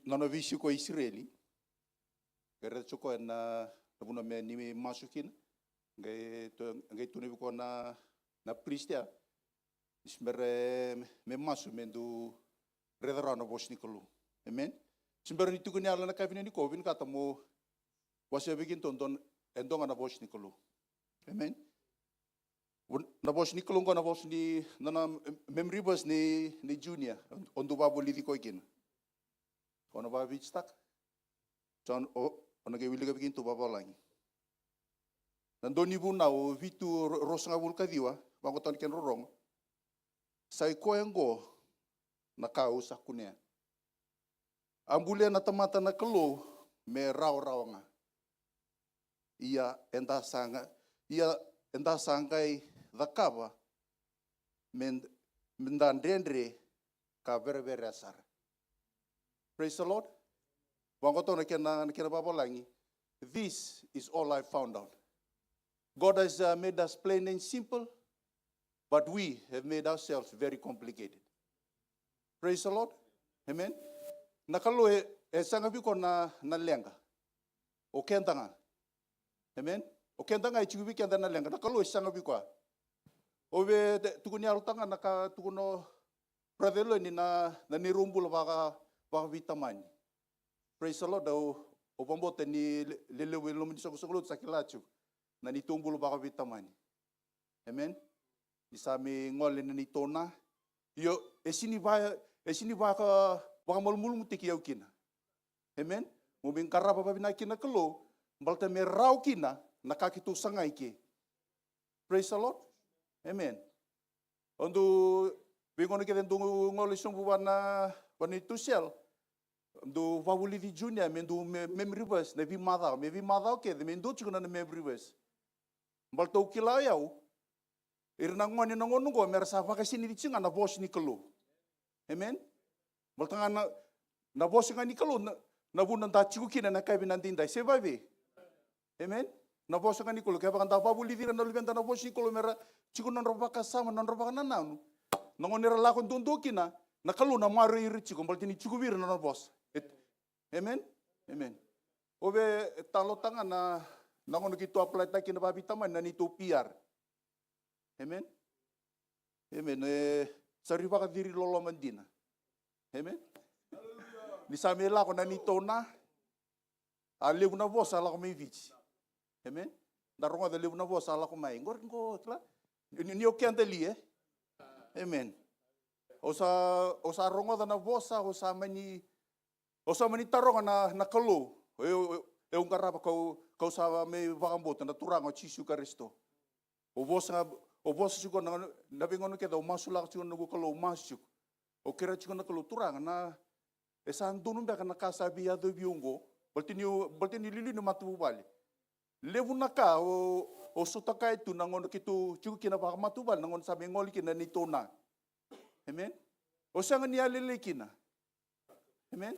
I: nona visu ko Israeli. Kere chuko na buno me ni masukin. Ngai tuni ko na pristia. Simbere me masu mendu redorano bosnikolu. Amen. Simbere ni tukuni ala na kavini ni kovin kata mo wase begin tonton endonga na bosnikolu. Amen. Na bosnikolu ko na bos ni na memory bos ni junior ondu babu lidi ko ikin. Ono ba stak. John ono ke wili ka begin to baba langi. Nandoni bu na o vitu rosanga vulka diwa bango ton ken rorong. Sai koengo na kau sakunia. Ambulia na tamata na kelo me rau nga. Ia enda sangai dakaba mendandendre ka very asar. Praise the Lord. Wangoto na kena baba langi. This is all I found out. God has made us plain and simple, but we have made ourselves very complicated. Praise the Lord. Amen. Nakalo sanga biko na lenga. O kentanga. Amen. O kentanga I chubi kenda na lenga. Nakalo sanga biko. Ove tukuni arutanga naka tukuno pravelo ni na nirumbula baka vitamani. Praise the Lord. O pambote ni lelewe lomi sokosokolo sakilachu na nitumbulu baka vitamani. Amen. Isami ngole na nitona. Yo esini baka malmul mutiki yau kina. Amen. Mubing karapa babina kina kelo balta me rau kina nakakitu sangai ke. Praise the Lord. Amen. Ondu bingono ke dendu ngole sombu wana itu sel. Do wawuli di junior mendu memory verse ne vi mada ke de mendu chukuna na memory verse. Balta ukila yau irna ngoni na ngonu go mersa fa kasini di chinga na boss ni kelo. Amen. Balta na boss ngani kelo na bunan ta chiku kina na kai binandinda se baby. Amen. Na boss ngani kelo ke bakanta wawuli di na lubenta na boss ni kelo mera chiku non roba kasama non roba na nanu. Na ngoni ra la kon tundu kina na kelo na maru iri chiku baltini chiku vir na boss. Amen. Amen. Obe talo tanga na ngono kitu apply ta kina babi taman na ni to PR. Amen. Amen. Sariwa ka diri lolo mandina. Amen. Ni samela ko na ni tona. Levu na voz ala ko may vici. Amen. Daronga da levu na voz ala ko may. Ngor tla. Ni o kente li Amen. Osa ronga da na voz osa mani taronga na kalo. Eu ngarapa kau sa me vakambota na turanga chisu karisto. O voz suko na bingono ke da o masula suko na kalo masuk. O kira suko na kalo turanga na esa andunu ba kana kasabi ya do biungo. Baltini lili no matu bali. Levu naka o sotaka itu na ngono kitu chuku kina ba matu bali na ngono sabi ngoli kina ni tona. Amen. O sanga ni alele kina. Amen.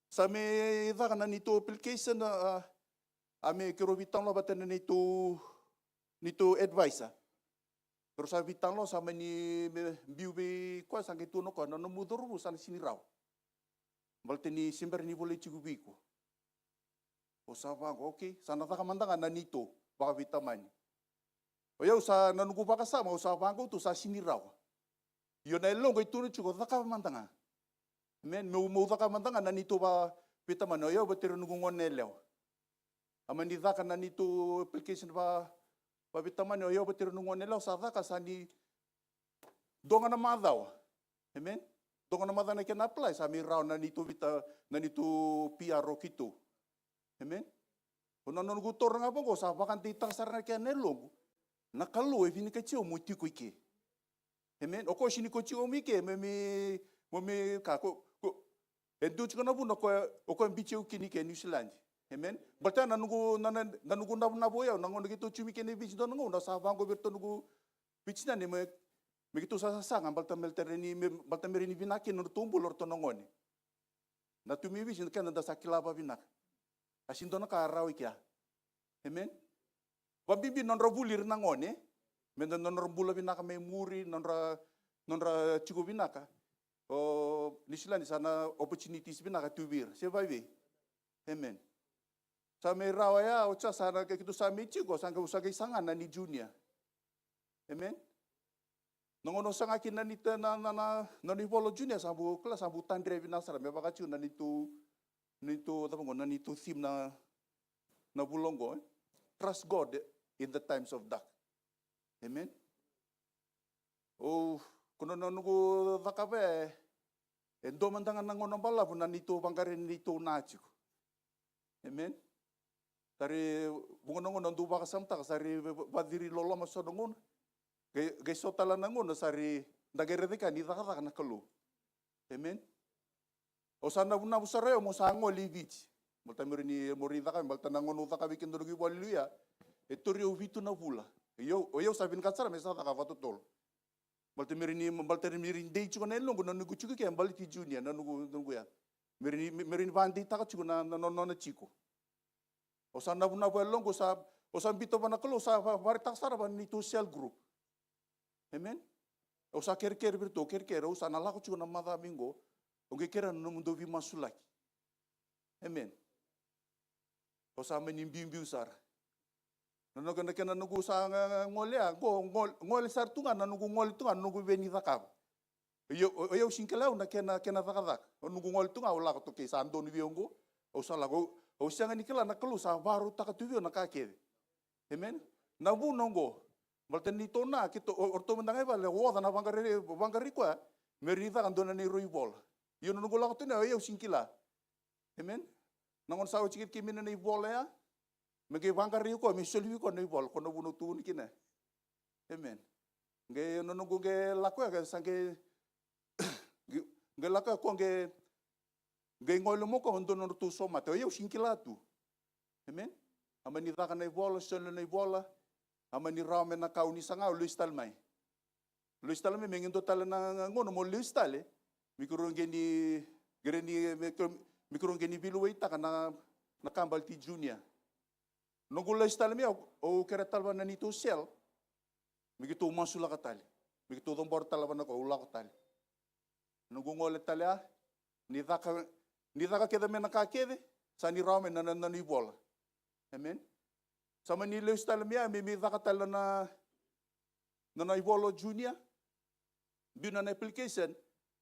I: Same ida kana ni to application ame kero vitang lo batena ni to advisor. Pero sa vitang lo sama ni biubi kwa sang itu no ko no mudoro san siniraw. Balteni simber ni boleh cigubiku. O sa ba okay, sana ta kamandanga na nito baka vitamani. O yau sa nanugo baka sama o sa bango tu sa siniraw. Yo na longo itu no chugo ta kamandanga. Men mo ta kamandanga na nito ba vitamani o yau batero nugungon neleo. Amani daka na nito application ba vitamani o yau batero nugungon neleo sa daka sa ni donga na madao. Amen. Donga na madao na can apply sa mi raw na nito PR kito. Amen. Kung nanugutor nga po sa bakan titang sarang kaya nelong, nakalo vini ka chiyo mo tiko ike. Amen. O ko sini ko chiyo mo ike, mami kako, edu chiko na po na ko bichiyo kini ke New Zealand. Amen. Bata nanugo na boya, nangono kito chumike ni bichi doon ngo, nasa bango berto nugo bichi na ni Begitu sasangan balta merini vinaki no tumbul orto nongoni. Na tumiwi sin kan da sakilaba vinak. Asindo na karaw ikya. Amen. Wabibi non robulir nangone. Men non robula vinaka may muri non ra chigo vinaka. O nisila ni sana opportunities vinaka tubir. Sebawi. Amen. Sa may rawaya o cha sana kitu sa may chigo sanga usagay sangan na ni junior. Amen. Nangono sang akin na nito na nivolo junior sambu kelas sambu tandre vinasara me baka chu na nito tapos na nito theme na bulongo. Trust God in the times of dark. Amen. Oh, kuno nungu dakabe endo mandangan nangono bala na nito bangkarin nito nachu. Amen. Tari bungonongo nandu baka samta sari badiri lolo masodongon. Geso tala nangono sari dageredeka ni daka na kalu. Amen. O sana buna busareo mo sango livich. Malta merini morida ka malta nangono daka bikin dogi haleluya. Etorio vitu na pula. Yo sabin katsara mesa daka vatutol. Malta merini dei chuko na longo nanugo chuko ke ambaliti junior nanugo ya. Merini bandi taka chuko na chico. O sana buna longo sa O sa bito ba na kalo sa varitak sara ba ni to cell group. Amen. O sa ker birto ker o sa nalako chuko na mada mingo. O kera no mundo vi masulaki. Amen. O sa menimbiu sara. Nono kena nugu sa ngole ngole sar tunga na nugu ngole tunga nugu beni takab. Yo sinkelau na kena takadak. O nugu ngole tunga o lako to ke sa andoni viongo. O sa lago o sianga nikela na kalu sa baru takatuvio na kakede. Amen. Na bu nongo. Balten ni tona kito orto mendangai vale woda na bangari kwa merita andona ni ruibol. Yo nugu lako tuna yo sinkela. Amen. Nangon sa o chikit kimina ni bola ya. Mege bangari ko mi solvi ko nei bol ko no bunu tu kina. Amen. Ge no no ge lakwa ga sange ge lakwa ko ge ngolo mo ko ndo no tu so mate yo sinkila tu. Amen. Amani daka nei bola solo nei bola. Amani rame na kauni sanga luistal mai. Luistal me mengindo tal na ngono mo luistale. Mikro ngeni gereni mikro ngeni bilu ita kana na kambal ti junior. Nungula istal mi o kera talba na nito sel. Migito masula katali. Migito dombor talba na ko ula katali. Nungungole talia ni daka keda mena kakede sa ni rame na ni bola. Amen. Sama ni istal mi daka tala na ibolo junior. Bina na application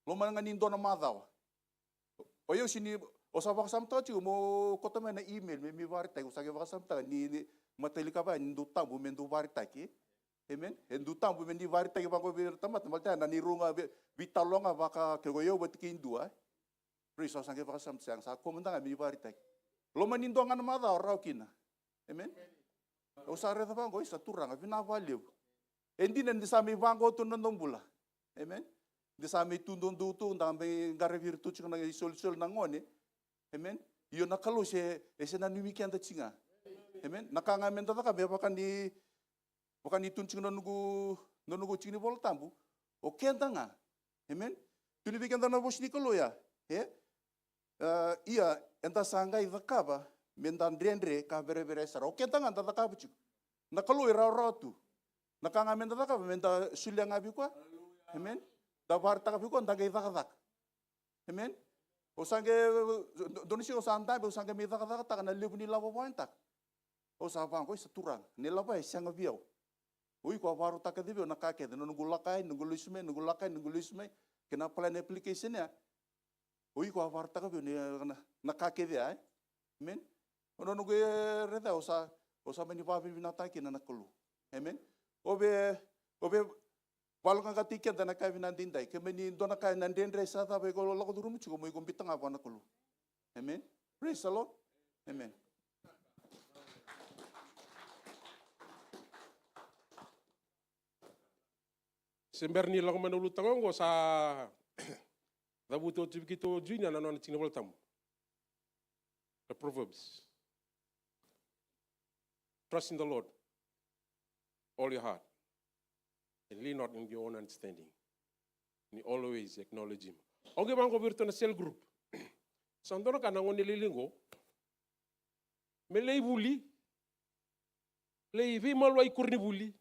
I: lo man nganin do na madaw. O yo sini o sa vakasam ta chu mo kota na email mi varita ko sa vakasam ta ni matalika ba ndu tambu mendu varita ki. Amen. Ndu tambu mendi varita ki ba ko bir tamat malta na ni runga bitalonga baka ke yo batkin dua. Priso sa vakasam sang sa komanda mi varita. Lo manindo ngana mada ora kina. Amen. O sa re ta ba ko isa turanga vina valeu. Endi nan di sa mi vango tu nondombula. Amen. Di sa mi tundon dutu ndambe ngare virtu chuna sol na ngone. Amen. Iyo nakalo se na numikian da chinga. Amen. Nakangamen ta ka be bakan ni tunching no nugu chini bol tambu. O kenta nga. Amen. Tuni bikan na bos nikolo ya. Iya enta sanga i vakaba mendan rendre ka bere sara. O kenta nga ta ka buchu. Nakalo ra tu. Nakangamen ta ka menda sulyanga bi kwa. Amen. Da varta ka bi kwa ndanga i vakak. Amen. O sange donisi o santa o sange mi daka ta na lebu ni lava pointa. O sa bang ko sa turang ni lava e sanga biao. Ui ko varu ta ka dibio na ka ke no ngulakai nunguluisme kena plan application ya. Ui ko varu ta ka bio ni na ka ke dia. Amen. Ono no ge reda o sa meni babi binata kina na kulu. Amen. Obe Balong ka tiket na kaya vinandinday. Kaya ni doon na kaya nandendre sa tabi ko lolo ko durum chuko mo ikumpita nga pa na kulo. Amen. Praise the Lord. Amen.
G: Sember ni lang manulutang ko sa dabuto tibikito junior na non tinawal tam. The Proverbs. Trust in the Lord. All your heart. And lean not in your own understanding. And always acknowledge him. Okay, mango virtu na cell group. Sandoro ka nangon nililingo. Melei buli. Lei vi malwai kurni buli.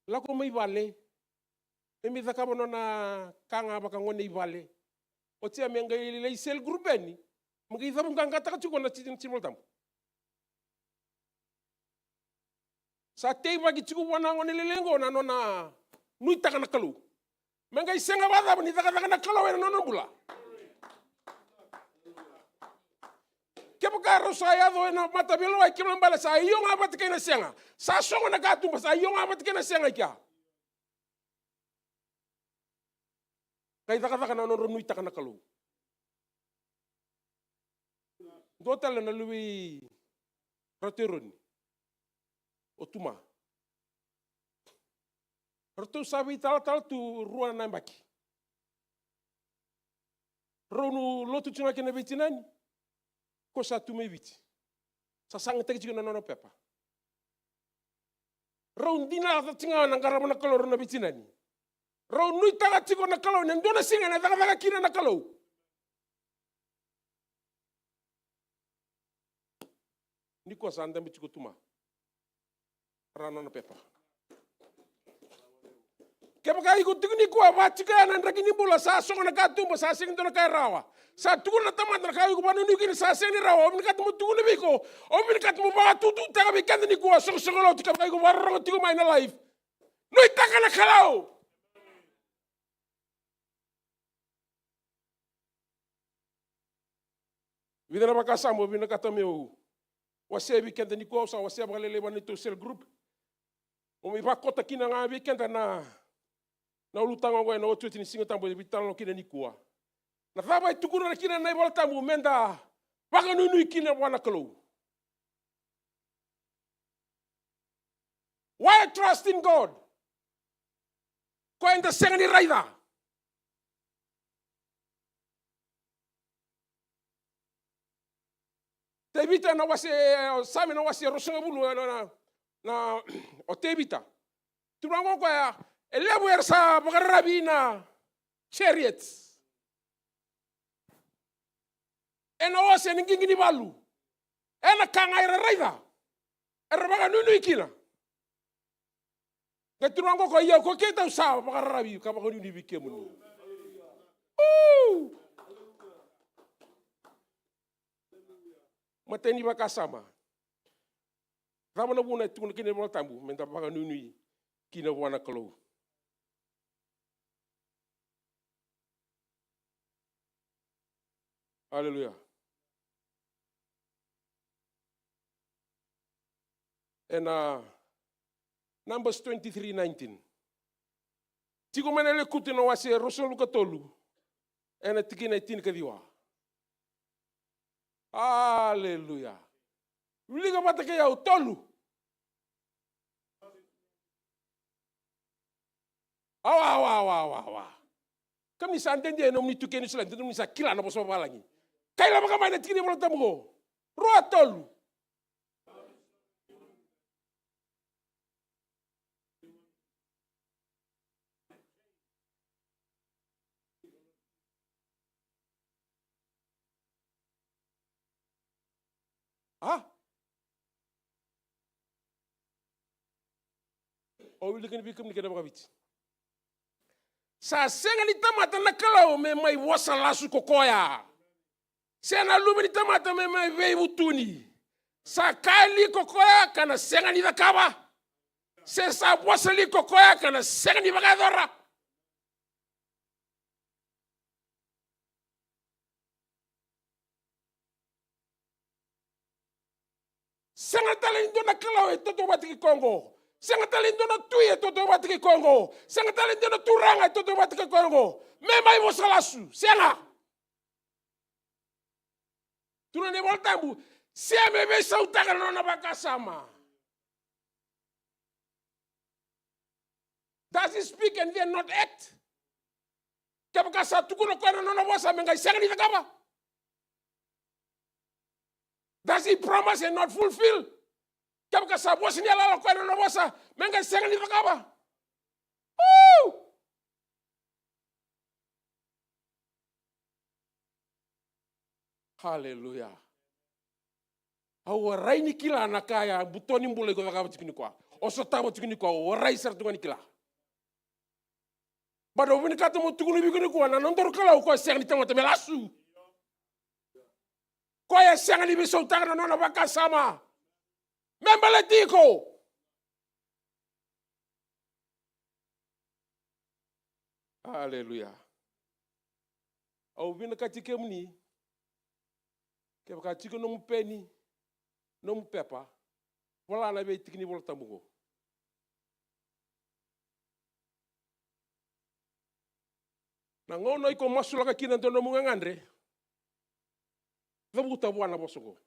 G: Lako may vale. Emi zakabo no na kanga baka ngone vale. Otia menga lei cell group beni. Magi zamu ganga taka chuko na chimol tam. Sa tei bagi chuko wana ngone lilingo na nona nui taka na kalu. Menga isenga wada ni taka na kalu ena nono bula. Kepo karo saya do ena mata belo ai kemla bala sa yonga bat kena senga. Sa songo na gatu sa yonga bat kena senga kya. Kai taka na nono nui taka na kalu. Dotal na lui roteroni. Otuma. Rotu sabi tal tu ruan nambaki. Ronu lotu tuna kena vitinani. Ko sa tu me viti. Sa sang teki chiko na nono pepa. Ron dina ta tinga na ngara na kalor na vitinani. Ron nui taga chiko na kalor na ndona singa na taga kina na kalor. Niko sa anda mi chiko tuma. Rano na pepa. Kaya baka ikut tingni kuah wajika nan ragi ni bola sa songa na katumba sa sing na kay rawa. Sa tugon na tamat na kayo ko panu ni sa sing ni rawa. Omin kat mo tugon ni biko. Omin kat mo baka tutu taga bikan ni kuah song song lo tika kayo ko warang tigo may na life. No itaka na kalao. Vidana baka sambo bina katameu. Wase bikan ni kuah sa wase baka leleban itu sel group. Omi ba kota kina nga bikan na ulutanga ngwe na otu tini singa tambo bitalo kina ni kuah. Na thaba itukuna na kina na ibala tambo menda baka nunu kina wana kalo. Why trust in God? Ko enda senga ni raida. Tebita na wase sami na wase rosonga bulu na o tebita. Turango ko ya elebu ersa bagarabina chariots. Ena wase ningingi ni balu. Ena kanga ira raida. Era baga nunu ikina. Keturango ko iya ko kita usaha bagarabi ka baga nunu bikemu. Mateni baka sama. Rama na buna tu kini bola tambu menta baka nunu kina wana kalo. Hallelujah. And Numbers 23:19. Tigo manele kutina wase rosolu katolu. And tikina tin kadiwa. Hallelujah. Liga batake ya tolu. Awa. Kami santende no mni tukeni sila ndu misa kila na boso balangi. Kaila baka mana tikini bola tamugo. Roa tolu. O wili kani bikam ni kada bakabit. Sa senga ni tamata na kalau me mai wasa lasu kokoya. Sena lumi ni tamata me mai vei utuni. Sa kali kokoya kana senga ni dakaba. Se sa wasa li kokoya kana senga ni bakadora. Senga talento na kalau e toto batiki Kongo. Senga talento na tuye toto batiki Kongo. Senga talento na turanga toto batiki Kongo. Me mai mosalasu. Senga. Tuna ne voltambu. Sia me be sautaka na bakasama. Does he speak and then not act? Kabakasa tukuno kwa na bosa menga senga ni takaba. Does he promise and not fulfill? Kabaka sa bosi ni ala kwa na bosa menga senga ni takaba. Hallelujah. Awa rai ni kila na kaya butoni mbule ko takaba tikini kwa. Oso tabo tikini kwa warai sartunga ni kila. Bado wini kata mo tukunu bikini kwa na nondor kala ko senga ni tamata melasu. Kwa ya senga ni biso utaka na nona baka sama. Membele tiko. Hallelujah. Au vina katike mni. Ke katike no mpeni. No mpepa. Wala na be tikini wala tamugo. Na ngono iko masula kina ntono mungangandre. Vabuta bwana bosoko.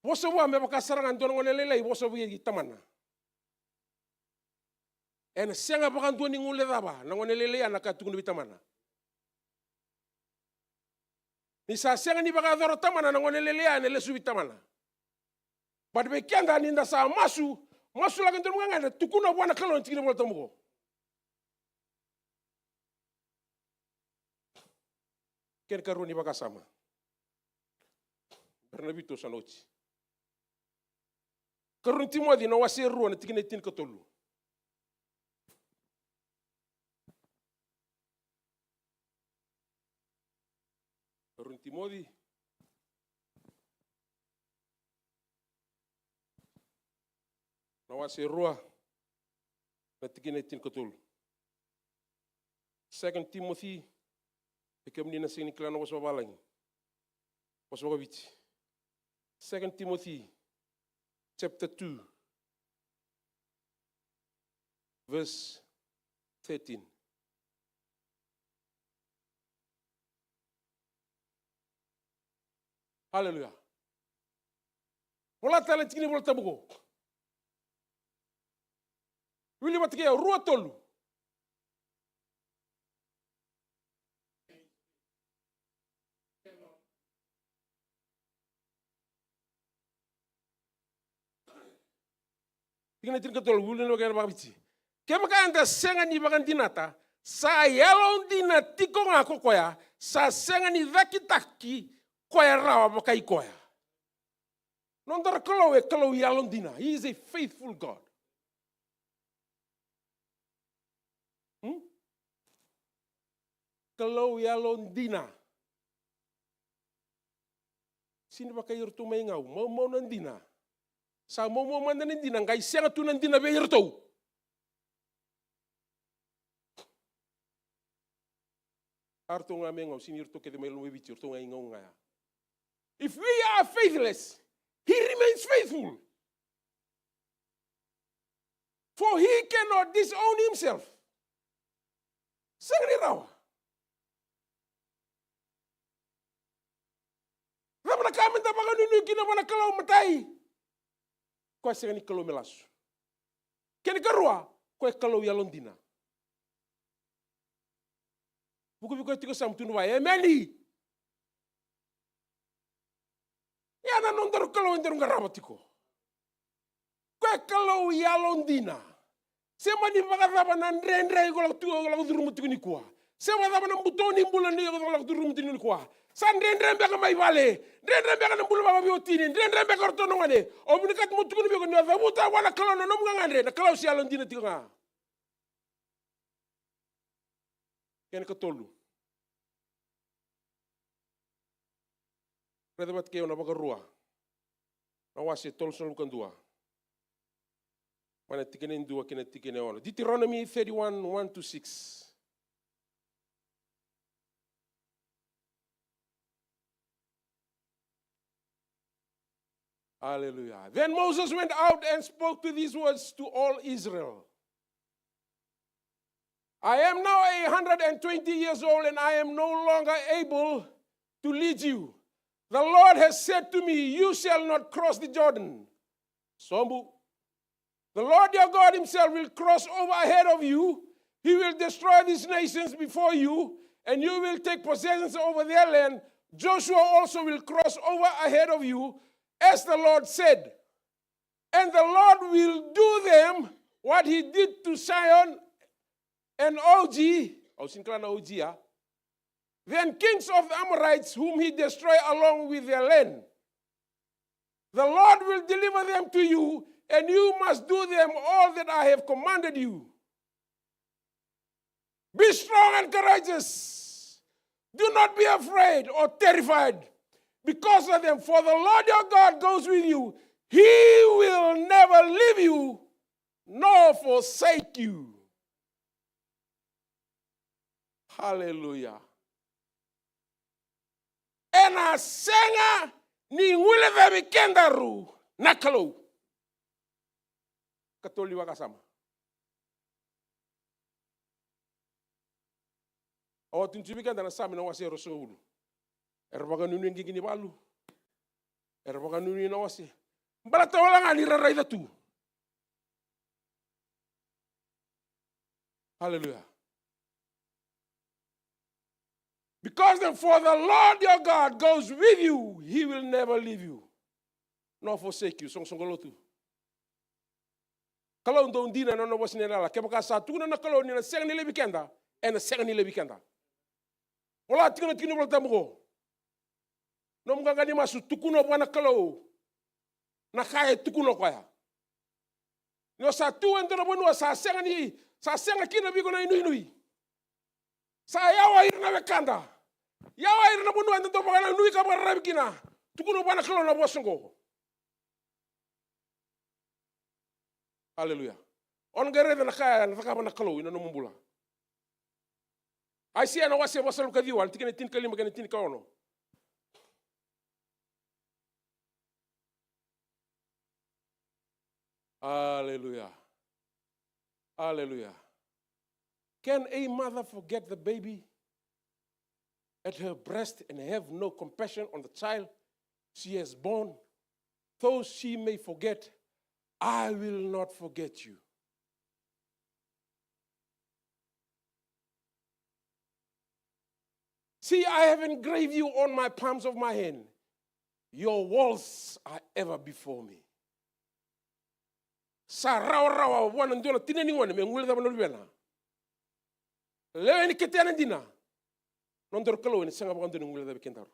G: Boso wa me bakasaranga ntono ngolelele boso buye tamana. En senga bakanto ni ngule daba na ngolelele ya nakatungulu bitamana. Ni sa senga ni bakadoro tamana na ngolelele ya ne lesu bitamana. Badbe kyanga ni nda sa masu la ntono nganga tukuna bwana kalo ntikine bola tamugo. Ken karuni bakasama. Karena bito sanochi. Karunti mo di na wasi ruwa na tikina itin katolu. Karunti mo di. Na wasi ruwa na tikina itin katolu. 2 Timothy, ikem ni na sini klano was babalangi. Was babaviti. 2 Timothy chapter 2 verse 13. Hallelujah. Wala talent kini wala tabugo. Wili batike ruwa tolu. Tingnan tin katol wili no kaya bakiti. Kaya anda senga ni bagan dinata sa yalon dina tiko ngako koya sa senga ni vakitaki koya rawa bakai koya. Nondar kalau yalon dina. He is a faithful God. Kalau yalon dina. Sini bakai yurtu may ngau mau nandina. Sa mau mandanin dina ngai senga tu nandina be yurtu. Arto nga may ngau sini yurtu kede may lumibit yurtu ngai ngau ngaya. If we are faithless, he remains faithful. For he cannot disown himself. Sangri rawa. Ramana kami ta baka nunu kina mana kalau matai. Ko sengani kalau melasu. Kene karua ko kalau yalondina. Buku tiko samtun wa emeli. Ya na nondor kalau ndor ngaramatiko. Ko kalau yalondina. Sema ni baka raba nan rendre ko la tu la durumutiko ni kwa. Sema raba nan butoni bulan ni ko la durumutiko ni kwa. San rendre mbeka mai vale. Rendre mbeka na bulu baba biotini. Rendre mbeka rotono ngane. O munikat mutuko ni beko ni wa buta wala kalau no ngangandre na kalau si yalondina tiko nga. Ken katolu. Reda bat keo na bagarua. Na wasi tolson lukandua. Mana tikene ndua kene tikene ono. Deuteronomy 31, 1-6. Hallelujah. Then Moses went out and spoke to these words to all Israel. I am now 120 years old and I am no longer able to lead you. The Lord has said to me, you shall not cross the Jordan. Sombu. The Lord your God himself will cross over ahead of you. He will destroy these nations before you, and you will take possession over their land. Joshua also will cross over ahead of you, as the Lord said. And the Lord will do them what he did to Sihon and AOG. Then kings of the Amorites, whom he destroyed along with their land. The Lord will deliver them to you, and you must do them all that I have commanded you. Be strong and courageous. Do not be afraid or terrified because of them, for the Lord your God goes with you. He will never leave you nor forsake you. Hallelujah. Ena senga ni ngule vebi kendaru nakalo. Katoli wakasama. O tunjibika dana sami na wasi rosulu. Erbaga nunu ngigini balu. Erbaga nunu na wasi. Mbala tawala ngani raida tu. Hallelujah. Because then for the Lord your God goes with you, he will never leave you, nor forsake you. Song songolotu. Kalau ndo ndina no bosi nela ke baka sa tuna na kalau ni na seng ni lebikenda en seng ni lebikenda. Wala tino tino bol tamugo. No mga gani masu tukuno bwana kalau. Na kaya tukuno kaya. No sa tu ento na bonua sa senga ni sa senga kina bigo na inui. Sa yawa irna wekanda. Yawa irna bonua ento bwana nui ka bwana kina. Tukuno bwana kalau na bosongo. Hallelujah. On gere na kaya na taka bwana kalau ina no mumbula. Ai sia na wase wasalu kadiwa tikene tin kalima kene tin kaono. Hallelujah. Hallelujah. Can a mother forget the baby at her breast and have no compassion on the child she has born? Though she may forget, I will not forget you. See, I have engraved you on my palms of my hand. Your walls are ever before me. Sa rawa wana ndola tineni wana me ngule da bano bena. Lewe ni ketena dina. Nondor kalo ni sanga bando ni ngule da bekendaro.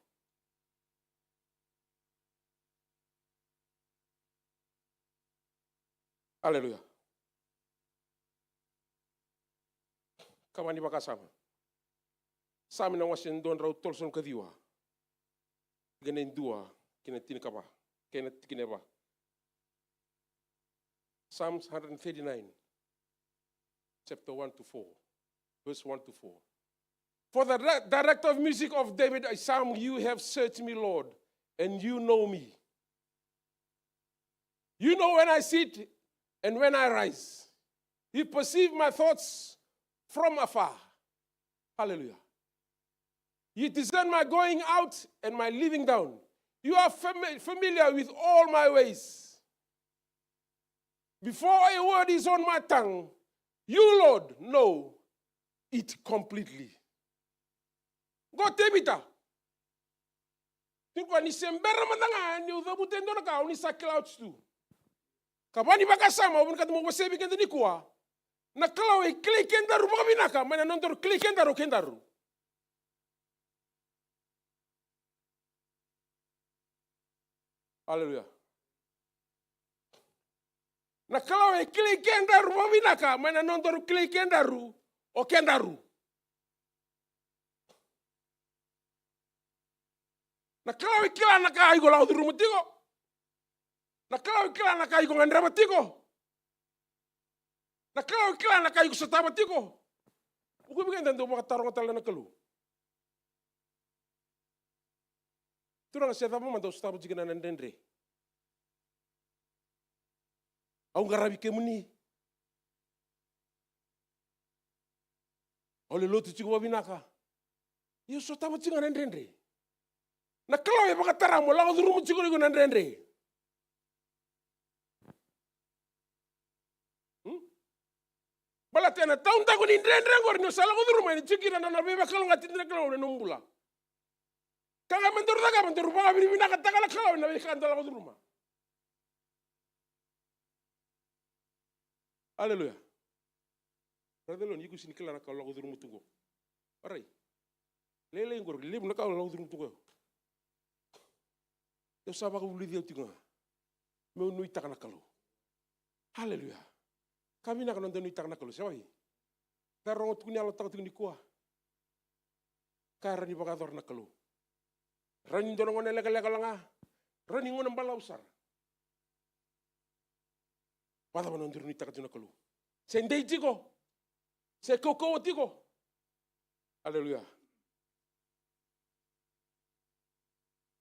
G: Hallelujah. Kamani bakasama. Sami na wasin don rau tolson kadiwa. Genen dua kina tinikaba. Kena tikineba. Psalms 139, chapter 1 to 4, verse 1 to 4. For the director of music of David, a psalm, you have searched me, Lord, and you know me. You know when I sit and when I rise. You perceive my thoughts from afar. Hallelujah. You discern my going out and my leaving down. You are familiar with all my ways. Before a word is on my tongue, you, Lord, know it completely. Go tebita. Tuko ni sembera matanga ni udhabutendo na ka ni sa clouds tu. Kabani bakasama ubun katu mo sebi kende ni kuwa. Na klaw e kli kendaru makabinaka mana nondor kli kendaru. Hallelujah. Na kalau e kili kendaru maminaka mana nondoru kili kendaru o kendaru. Na kalau e kila na kai go laudru mutigo. Na kalau e kila na kai go ngandra matigo. Na kalau e kila na kai go sata matigo. Uku bigen tando mo katarong tala na kalu. Turang sa tamo mando sta bujigana nandendre. Au ngarabi kemuni. Ole lotu chigo wabinaka. Iyo so tamo chinga nandendre. Na kalau e baka taramo la oduru mu chigo ni nandendre. Bala tena taun tago ni nandendre ngor no sala oduru mani chikira na beba kalau ngatindre kalau no mbula. Kanga mentor baka binaka tagala kalau na beka andala oduru ma. Hallelujah. Brother Lon, yiku sini kila na kalau lagu durung mutungo. Arai. Lele ngor lele na kalau lagu durung mutungo. Eu saba ko buli dia tinga. Meu nui tak na kalau. Hallelujah. Kami na kanon nui tak na kalau. Sabai. Tarong tukuni alo tak tukuni kuah. Kara ni bakator na kalau. Rani dono ngone lega langa. Rani ngone mbala usar. Pada manon nui tak na kalau. Sendei tigo. Se koko tigo. Hallelujah.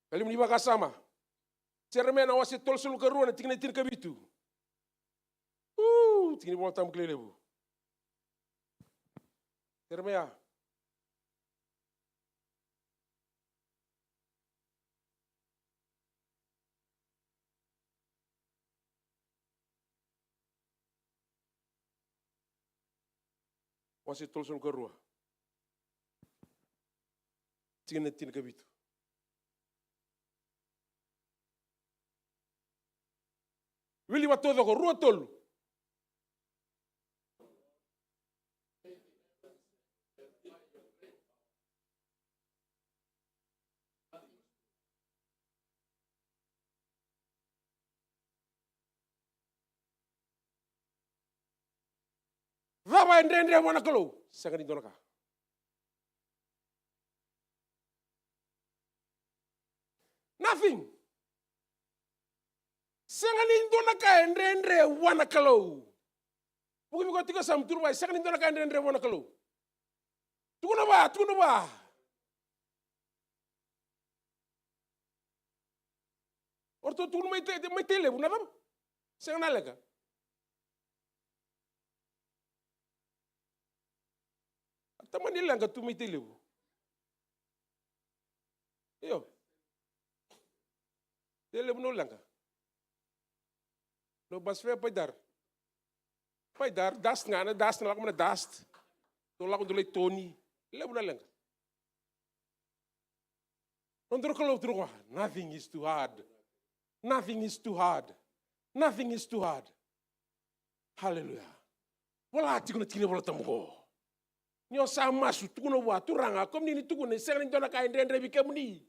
G: Kali muni bakasama. Cermena wasi tol sulu karua na tingna tin kabitu. Tingni voltam klelebu. Cermea. Wasi tol sulu karua. Tingna tin kabitu. Wili watodo ko rua tolu. Vava ndendre wana kalo. Sangani donaka. Nothing. Sangani donaka ndendre wana kalo. Buku buku tiga sam turba sangani donaka ndendre wana kalo. Tuguna ba. Orto tuguna mai tele bunadam. Sangana lega. Tamani langa tu mai tele bu. Yo. Tele bu no langa. No bas fe paidar. Paidar dast ngana dast na lakman dast. To lakman dole Tony. Lebu na langa. Ondro kalo truwa. Nothing is too hard. Nothing is too hard. Nothing is too hard. Hallelujah. Wala tikuna tine wala tamugo. Nyo sa masu tukuna wa turanga kom ni tukuna sengani dona ka ndendre bi kemuni.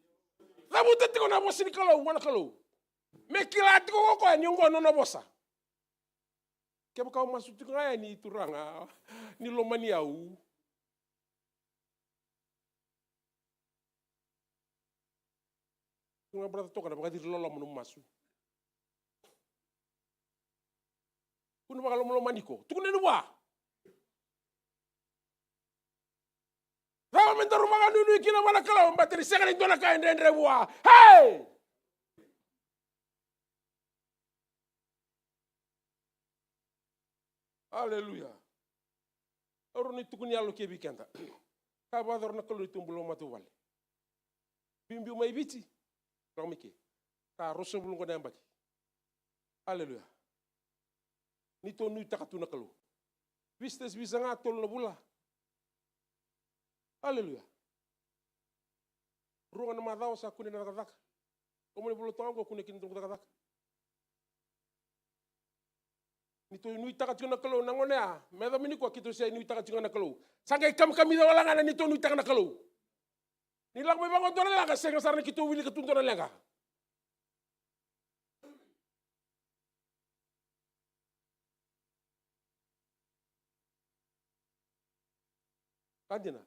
G: Rabu tete kona bosi ni kalo wana kalo. Me kila tiko ko nyongo no bosa. Keba ka masu tukuna ni turanga ni lomani au. Tunga brother toka na bagadi lolo mo masu. Kuno bagalo mo maniko. Tukuna ni wa. Rawa mendoro maga nunu kina wana kala mbateri segani dona ka ndendre bua. Hey! Hallelujah. Oroni tukuni allo kebi kenda. Ka bador na kalo tumbulo matu wale. Bimbi mai biti. Romike. Ka roso bulungo na mbaki. Hallelujah. Ni to nu takatu na kalo. Vistes bisanga tol na bula. Hallelujah. Ruang na madao sa kunin na kadak. Komune bulo tango kunin kin tung kadak. Nito nui takatu na kalo nangone a. Meda mini kwa kito siya nui takatu na kalo. Sangay kam kami da wala nga na nito nui takatu na kalo. Nilak may bangon doon lang kasi nga sarang kito wili katunto na lang ka. Kandina.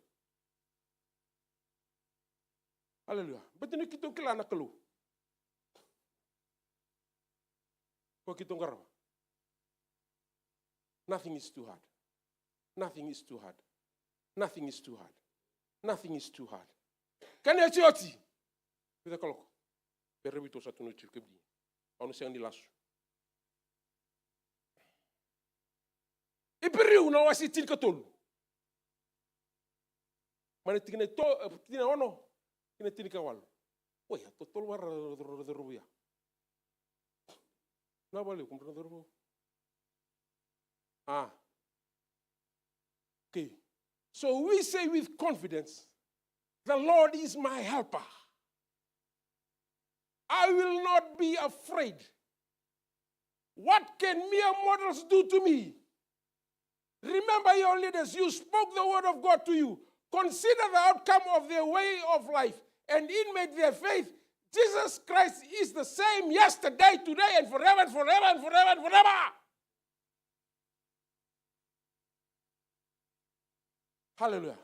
G: Hallelujah. Betul ni kita kila nak kelu. Kau kita ngaraw. Nothing is too hard. Nothing is too hard. Nothing is too hard. Nothing is too hard. Kan ya cioti? Kita kalau peribito satu nucil kebdi. Anu siang dilasu. Iperiu na wasi tin katol. Mana tingene to tina ono. Kina tini kawal. Oh ya, totol war rubuya. Na balik kumpul rubu. Okay. So we say with confidence, the Lord is my helper. I will not be afraid. What can mere mortals do to me? Remember your leaders, you spoke the word of God to you. Consider the outcome of their way of life and inmate their faith. Jesus Christ is the same yesterday, today, and forever, and forever, and forever, and forever. Hallelujah.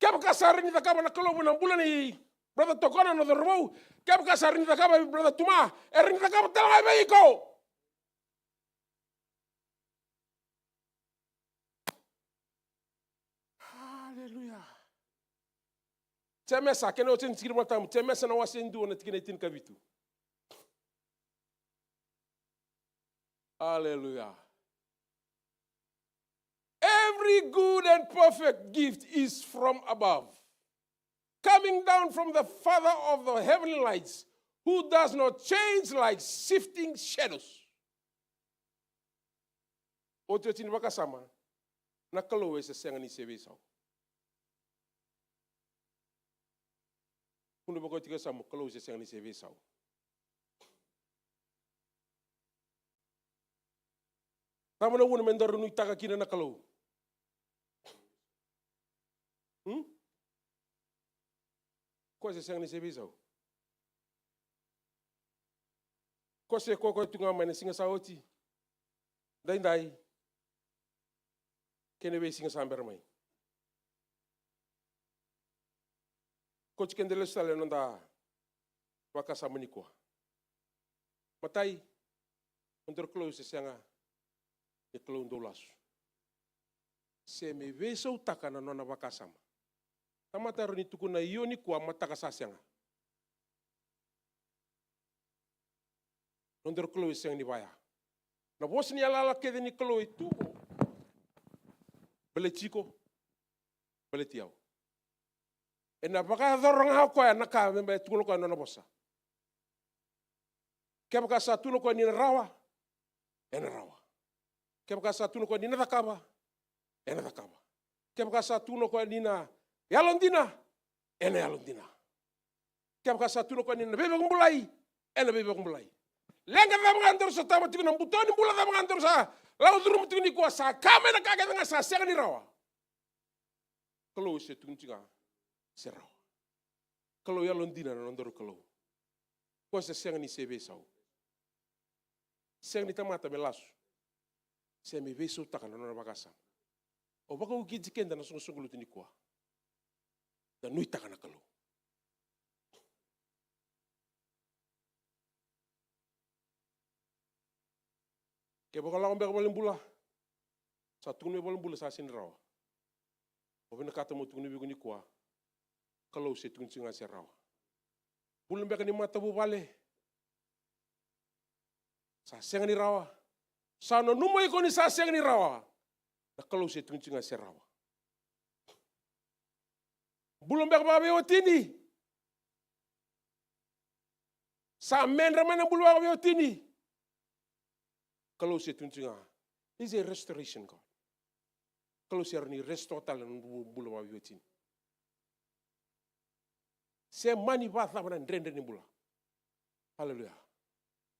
G: Kaya kasarin ni takaba na kalobo ng bulan ni Brother Tokona na Dormo. Kaya kasarin ni takaba Brother Tuma. Erin ni takaba talaga may ikaw. Hallelujah. Temesa kena otin tikir matam. Temesa na wasin do na tikinetin kabitu. Hallelujah. Every good and perfect gift is from above, coming down from the Father of the heavenly lights, who does not change like shifting shadows. Oto tin bakasama na kalowe sa sengani sebesaw. Kuno bako tiga sama kalowe sa sengani sebesaw. Tama na wuna mendaro nui taka kina na kalowe. Coisa sem nesse Coisa koko tunga mana singa saoti. Dai. Kene be singa samber mai. Coach kendele stale nonda waka samani kwa. Matai under close senga e clone dolas. Se me veso taka na nona waka sama. Tamata roni tukuna ioni kwa mataka sasenga. Under close senga ni baya. Na vos ni alala kede ni close tu. Bele chico, bele tiao. E na baka dhorong hao koe na ka membe tulo koe nona bosa. Kia baka sa tulo koe nina rawa, e na rawa. Kia baka sa tulo koe nina dhakaba, e na dhakaba. Kia baka sa tulo koe nina yalondina, e na yalondina. Kia baka sa tulo koe nina bebe kumbulai, e na bebe kumbulai. Lenga dha mangandoro sa tama tiku na mbutoni mbula dha mangandoro sa lau dhuru mtiku ni kuwa sa kame na kage dha sa sega ni rawa. Kalau se tuntinga se rawa. Kalau yalondina na nandoro kalau. Kuwa se sega ni sebe sau. Sega ni tamata me lasu. Se me veso taka na nona bagasa. O baka ukiji kenda na sungu lutu ni kuwa. Da nui taka na kalau. Ke baka lawan beka balen bula. Sa tukunu balen bula sa sin rawa. O bina kata mo tukunu bigu ni kuwa. Kalau se tukun singa se rawa. Bulan beka ni mata bu bale. Sa senga ni rawa. Sa no numo iko ni sa senga ni rawa. Na kalau se tukun singa se rawa. Bulan beka baka bewa tini. Sa men ramana bulu baka bewa tini. Kalau se tuntunga, is a restoration God. Kalau se arni restore talan bulu wa yotin. Se mani ba tha bana ndrende ni bula. Hallelujah.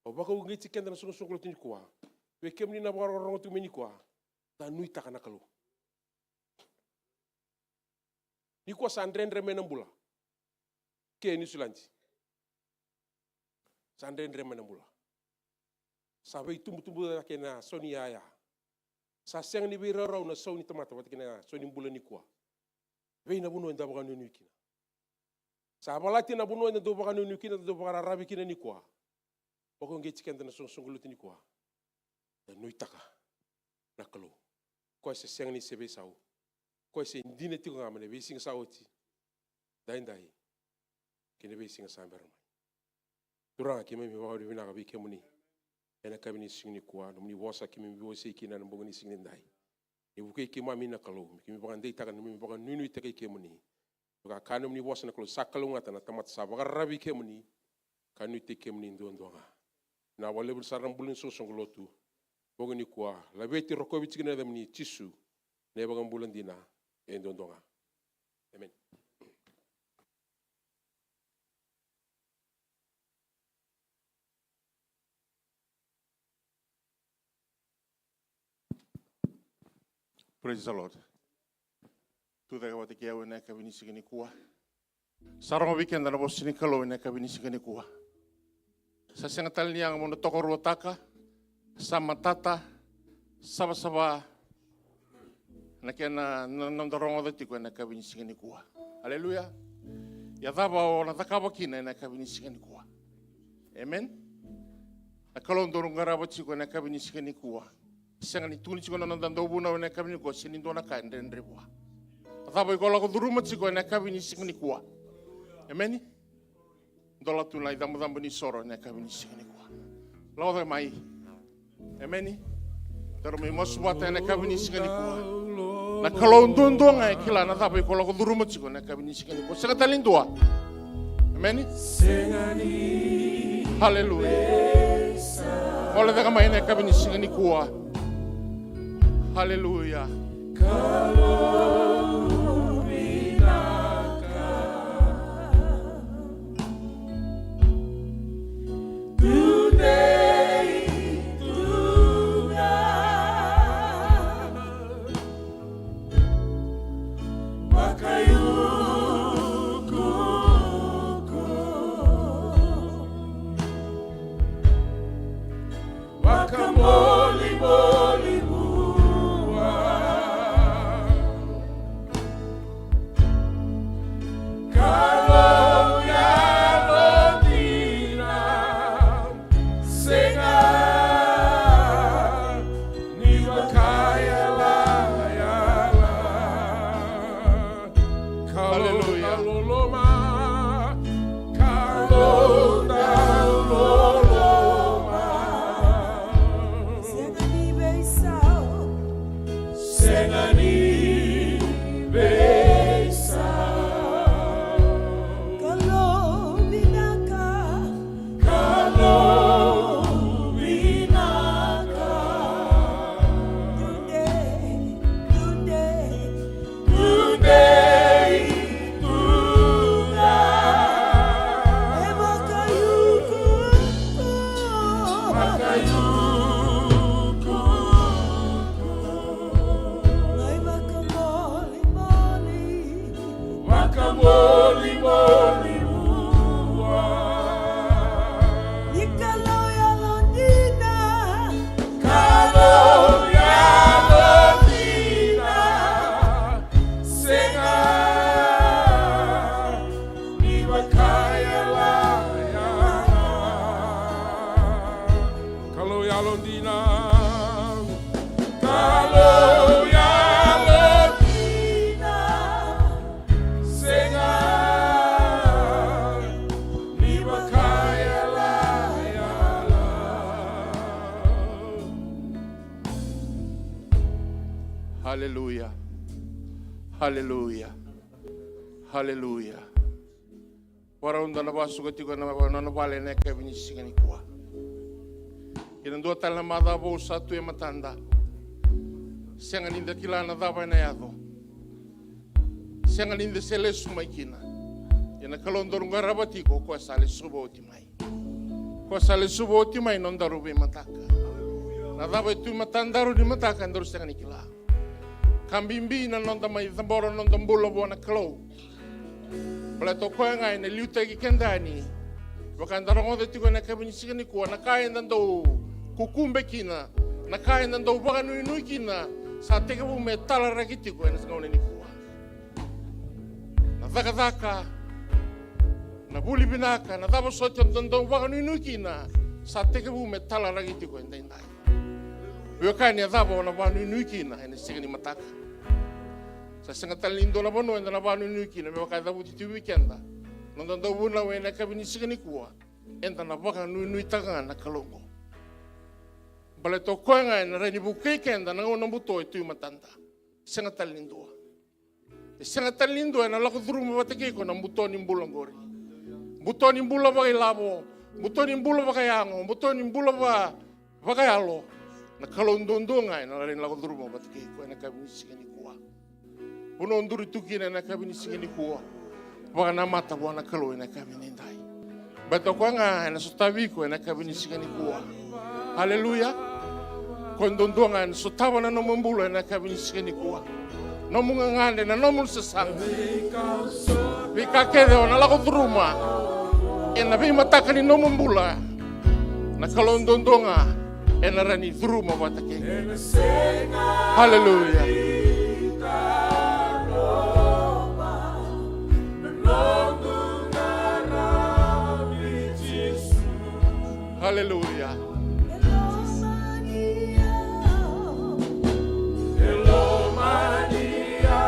G: O baka u ngiti kenda na sungu sungu tini kwa. We kemni na baro rongo tu meni kwa. Ta nui taka na kalau. Ni kwa sa ndrende mena bula. Ke ni sulanji. Sa ndrende mena bula. Sabe tumbu-tumbu da kena soni aya. Sa seng ni bira rau na soni tomata wat kena soni bulan ni kwa. Ve na buno nda baka nunu kina. Sa balati na buno nda do baka nunu kina do baka rabi kina ni kwa. Bako nge chikenda na songuluti ni kwa. Da nui taka na kalo. Ko se seng ni sebe sau. Ko se ndine tiko ngamane ve singa sauti. Dai dai. Kene ve singa samber mai. Turanga kime mi wa vina ka bi kemuni. Ena kabini singni kwa no ni wasa kimi bi wose kina no bogni singni ndai ni buke kima mina kalo kimi bagan dei takan mi bagan nunu take kemuni ka kanum ni wasa na kalo sakalo ngata na tamat sa baga rabi kemuni kanu te kemuni ndonga na wale bul saram bulin so songolotu bogni kwa la beti rokobi tigina damni tisu ne bagan bulan dina e ndonga. Amen.
C: Praise the Lord. Tu da wate kia wena ka vini sigani kuwa. Sarong weekend na bosi ni kalo wena ka vini sigani kuwa. Sa senga tal ni ang mo toko rotaka sama tata saba na kia na ndorong o tiko na ka vini sigani kuwa. Hallelujah. Ya daba o na takaba kina na ka vini sigani kuwa. Amen. Na kalo ndorong garaba tiko na ka vini sigani kuwa. Senga ni tuni chiko na ndando buna wena kabini ko sinindo na ka ndendre bwa. Thapo ikola ko duruma chiko na kabini sikini kwa. Amen. Ndola tuna idamudambu ni soro na kabini sikini kwa. Lawa mai. Amen. Tero me moswata na kabini sikini kwa. Na kalo ndondonga kila na thapo ikola ko duruma chiko na kabini sikini kwa. Sega talindwa. Amen. Hallelujah. Ola daga mai na kabini sikini kwa. Hallelujah. Wakamoli boli bua Hallelujah. Hallelujah. Hallelujah. Waraunda na basu gatiko na vale ne ka vini sigani kwa. Kina ndo tala mada bo satu e matanda. Senga ninda kila na dava na yado. Senga ninda sele sumaikina. Ina kalondor ngarabatiko kwa sale subo otimai. Kwa sale subo otimai non darubi mataka. Na dava tu matandaru di mataka ndor senga nikila. Kambimbi na non mai tamboro non dambulo bona klo. Pala to ko nga ina liuta ki kendani. Wakanda rongo de tiko na kabini sigani ko na kai ndando kukumbe kina. Na kai ndando baka nui nui kina. Sa teke bu me tala rakiti ko na ngone ni ko. Na daka na buli binaka na dabo sote ndando baka nui nui kina. Sa teke bu me tala rakiti ko ndai. Wakani dabo na baka nui nui kina ina sigani mataka. Sa senga talindo na bono enda na banu nuki na me waka da buti weekenda. Nonda do buna we na kabini sigani kuwa. Enda na baka nui tanga na kalongo. Bale to koenga na reni buke kenda na ngona buto tu matanda. Senga talindo. Senga talindo na lako duru mo batake ko na buto ni mbulongori. Buto ni mbulo ba ilabo. Buto ni mbulo ba kayango. Buto ni mbulo ba kayalo. Na kalondondo ngai na reni lako duru mo batake ko na kabini sigani. Puno nduri tukina na kabini sigini kuwa. Waka na mata wana kalo na kabini ndai. Bato kwa nga na sotaviko na kabini sigini kuwa. Haleluya. Kondondonga na sotawa na nomumbulo na kabini sigini kuwa. Nomunga ngande na nomul sesang. Vika kede wana lako druma. Ena vi mataka ni nomumbula. Na kalondondonga ena rani druma watake. Haleluya. Hallelujah. Hello, Maria.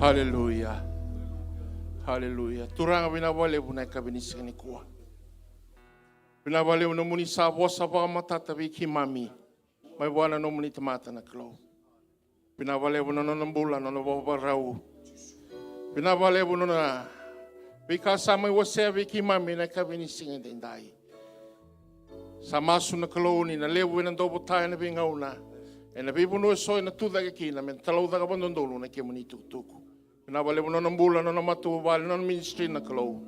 C: Hallelujah. Hallelujah. Turanga binawale buna kabini sigani kuwa. Binawale no muni sa vosa ba matata viki mami. Mai wana no muni tamata na klo. Binawale buna no nambula no bo rau. Binawale buna na vika sa mai wase viki mami na kabini sigani dai. Sa masu na kalou ni na lewu ina dobo tae na vinga una. E na vipu no so na tu daga kina men talau daga bandondolo na kemuni tukutuku. Na wale no na mbula no na matu wale no na ministry na kalou.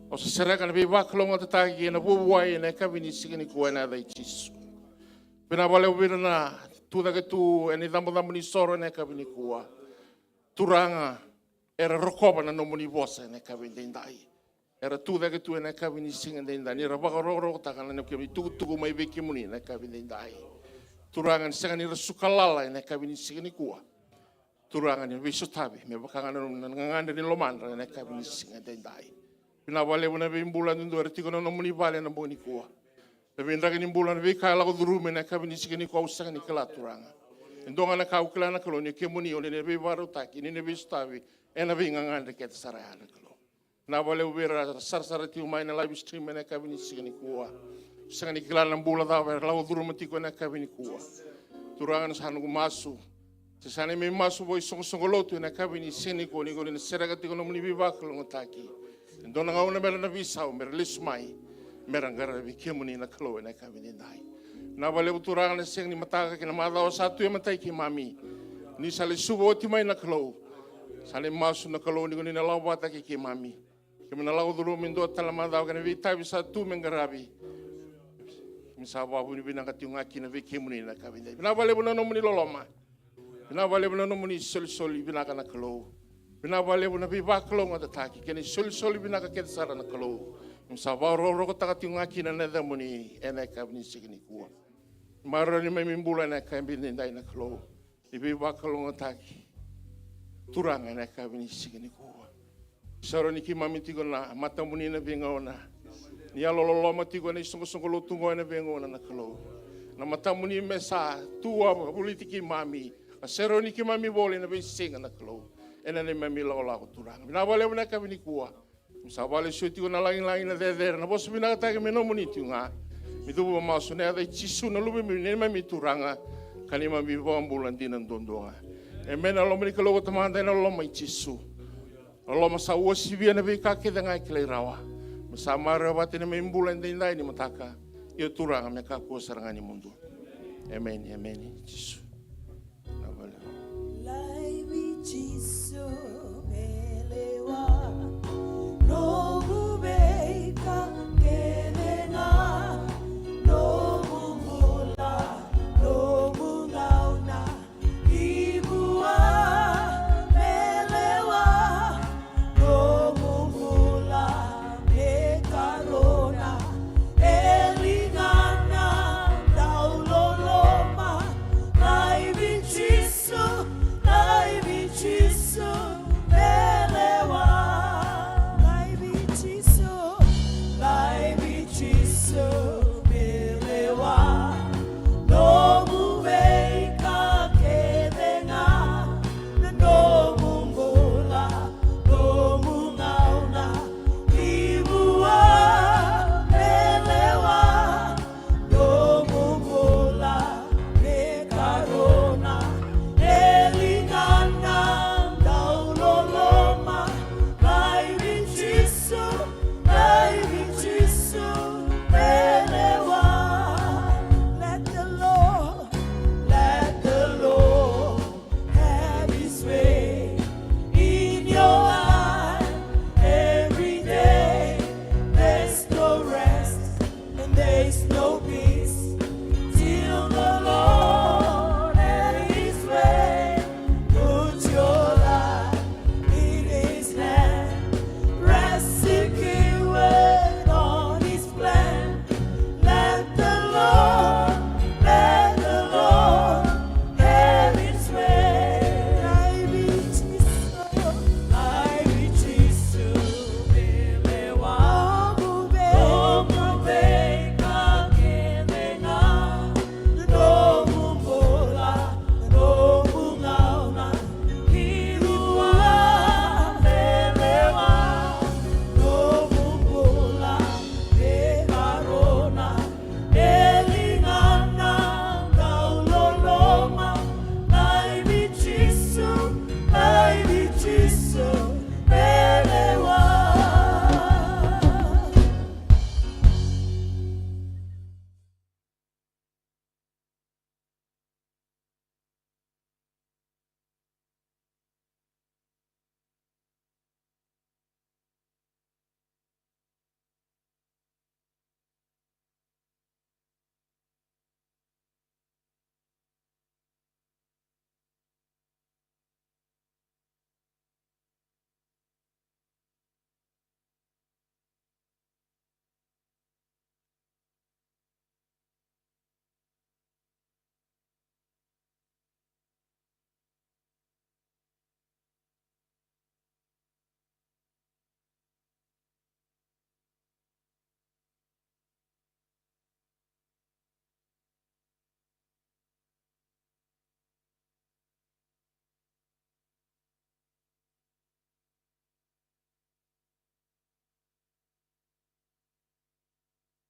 C: O sa sereka na viva kalou ngata taki na bubuai na kavini sigini kuwa na dai chisu. Pina wale wina na tu daga tu eni dambo ni soro na kavini kuwa. Turanga era rokoba na nomuni vosa na kavini dindai. Era tu daga tu na kavini singa dindai. Ni rabaka roro takana na kemuni tukutuku mai veki muni na kavini dindai. Turangan sangani rasukalala na kavini sigini kuwa. Turangan ni visotabi me bakanga na nganga ni lomandra na kavini singa dindai. Pina wale wana bimbula ndu artiko na nomuni vale na boni kuwa. Pina ni mbula na vika la durume na kavini sigini kuwa usangani kala turanga. Ndonga na kau kala na koloni kemuni ole ne bivaro taki ni ne visotabi ena vinga nganga ket sarayana kalo. Na wale ubira sarsarati umai na live stream na kavini sigini kuwa. Sangani kila na mbula da la durume tiko na kavini kuwa. Turangan sanu masu. Sesane me masu boy songolotu na kavini sigini kuwa ni gole na seragati ko nomuni bivaklo ngotaki. Ndona ngauna mera na visau mera lismai mera ngara vikemuni na kalo na kavini dai. Na wale uturanga na sing ni mataka kina madao satu ya matai ki mami. Ni sale subo oti mai na kalo. Sale masu na kalo ni goni na lau bata ki mami. Kami na lau duru mindo tala madao kana vita bisa tu mengarabi. Misa wabu ni bina katiunga kina vikemuni na kavini dai. Bina wale buna nomuni loloma. Bina wale buna nomuni soli bina kana kalo. Bina wale buna viva kalo ngata taki. Kini soli bina ka ketsara na kalo. Misa waro ko takatiunga kina na damuni ena kavini sigini kuwa. Mara ni mai mimbula na kavini dai na kalo. Viva kalo ngata taki. Turanga na kavini sigini kuwa. Saro ni ki mami tigo na matamuni na vinga ona. Ni alololo matigo na isongo tungo na vinga ona na kalo. Na matamuni mesa tua politiki mami. Saro ni ki mami bole na visinga na kalo. Ena ni mami la turanga. Na wale na kavini kuwa. Misa wale suti na langin na there na bosu bina taka me no muniti nga. Mi dubu masu na da chisu na lubi mi ne mami turanga. Kani mami vambula ndina ndondonga. E mena lo mani kalo tamanda na lo mai chisu. Lo masa wosi via na vika ke nga kile rawa. Masa mara wate na mbula ndina ni mataka. Yo turanga me ka ko saranga ni mundu. Amen, amen. Chisu. Na wale.
B: Lai vi chiso.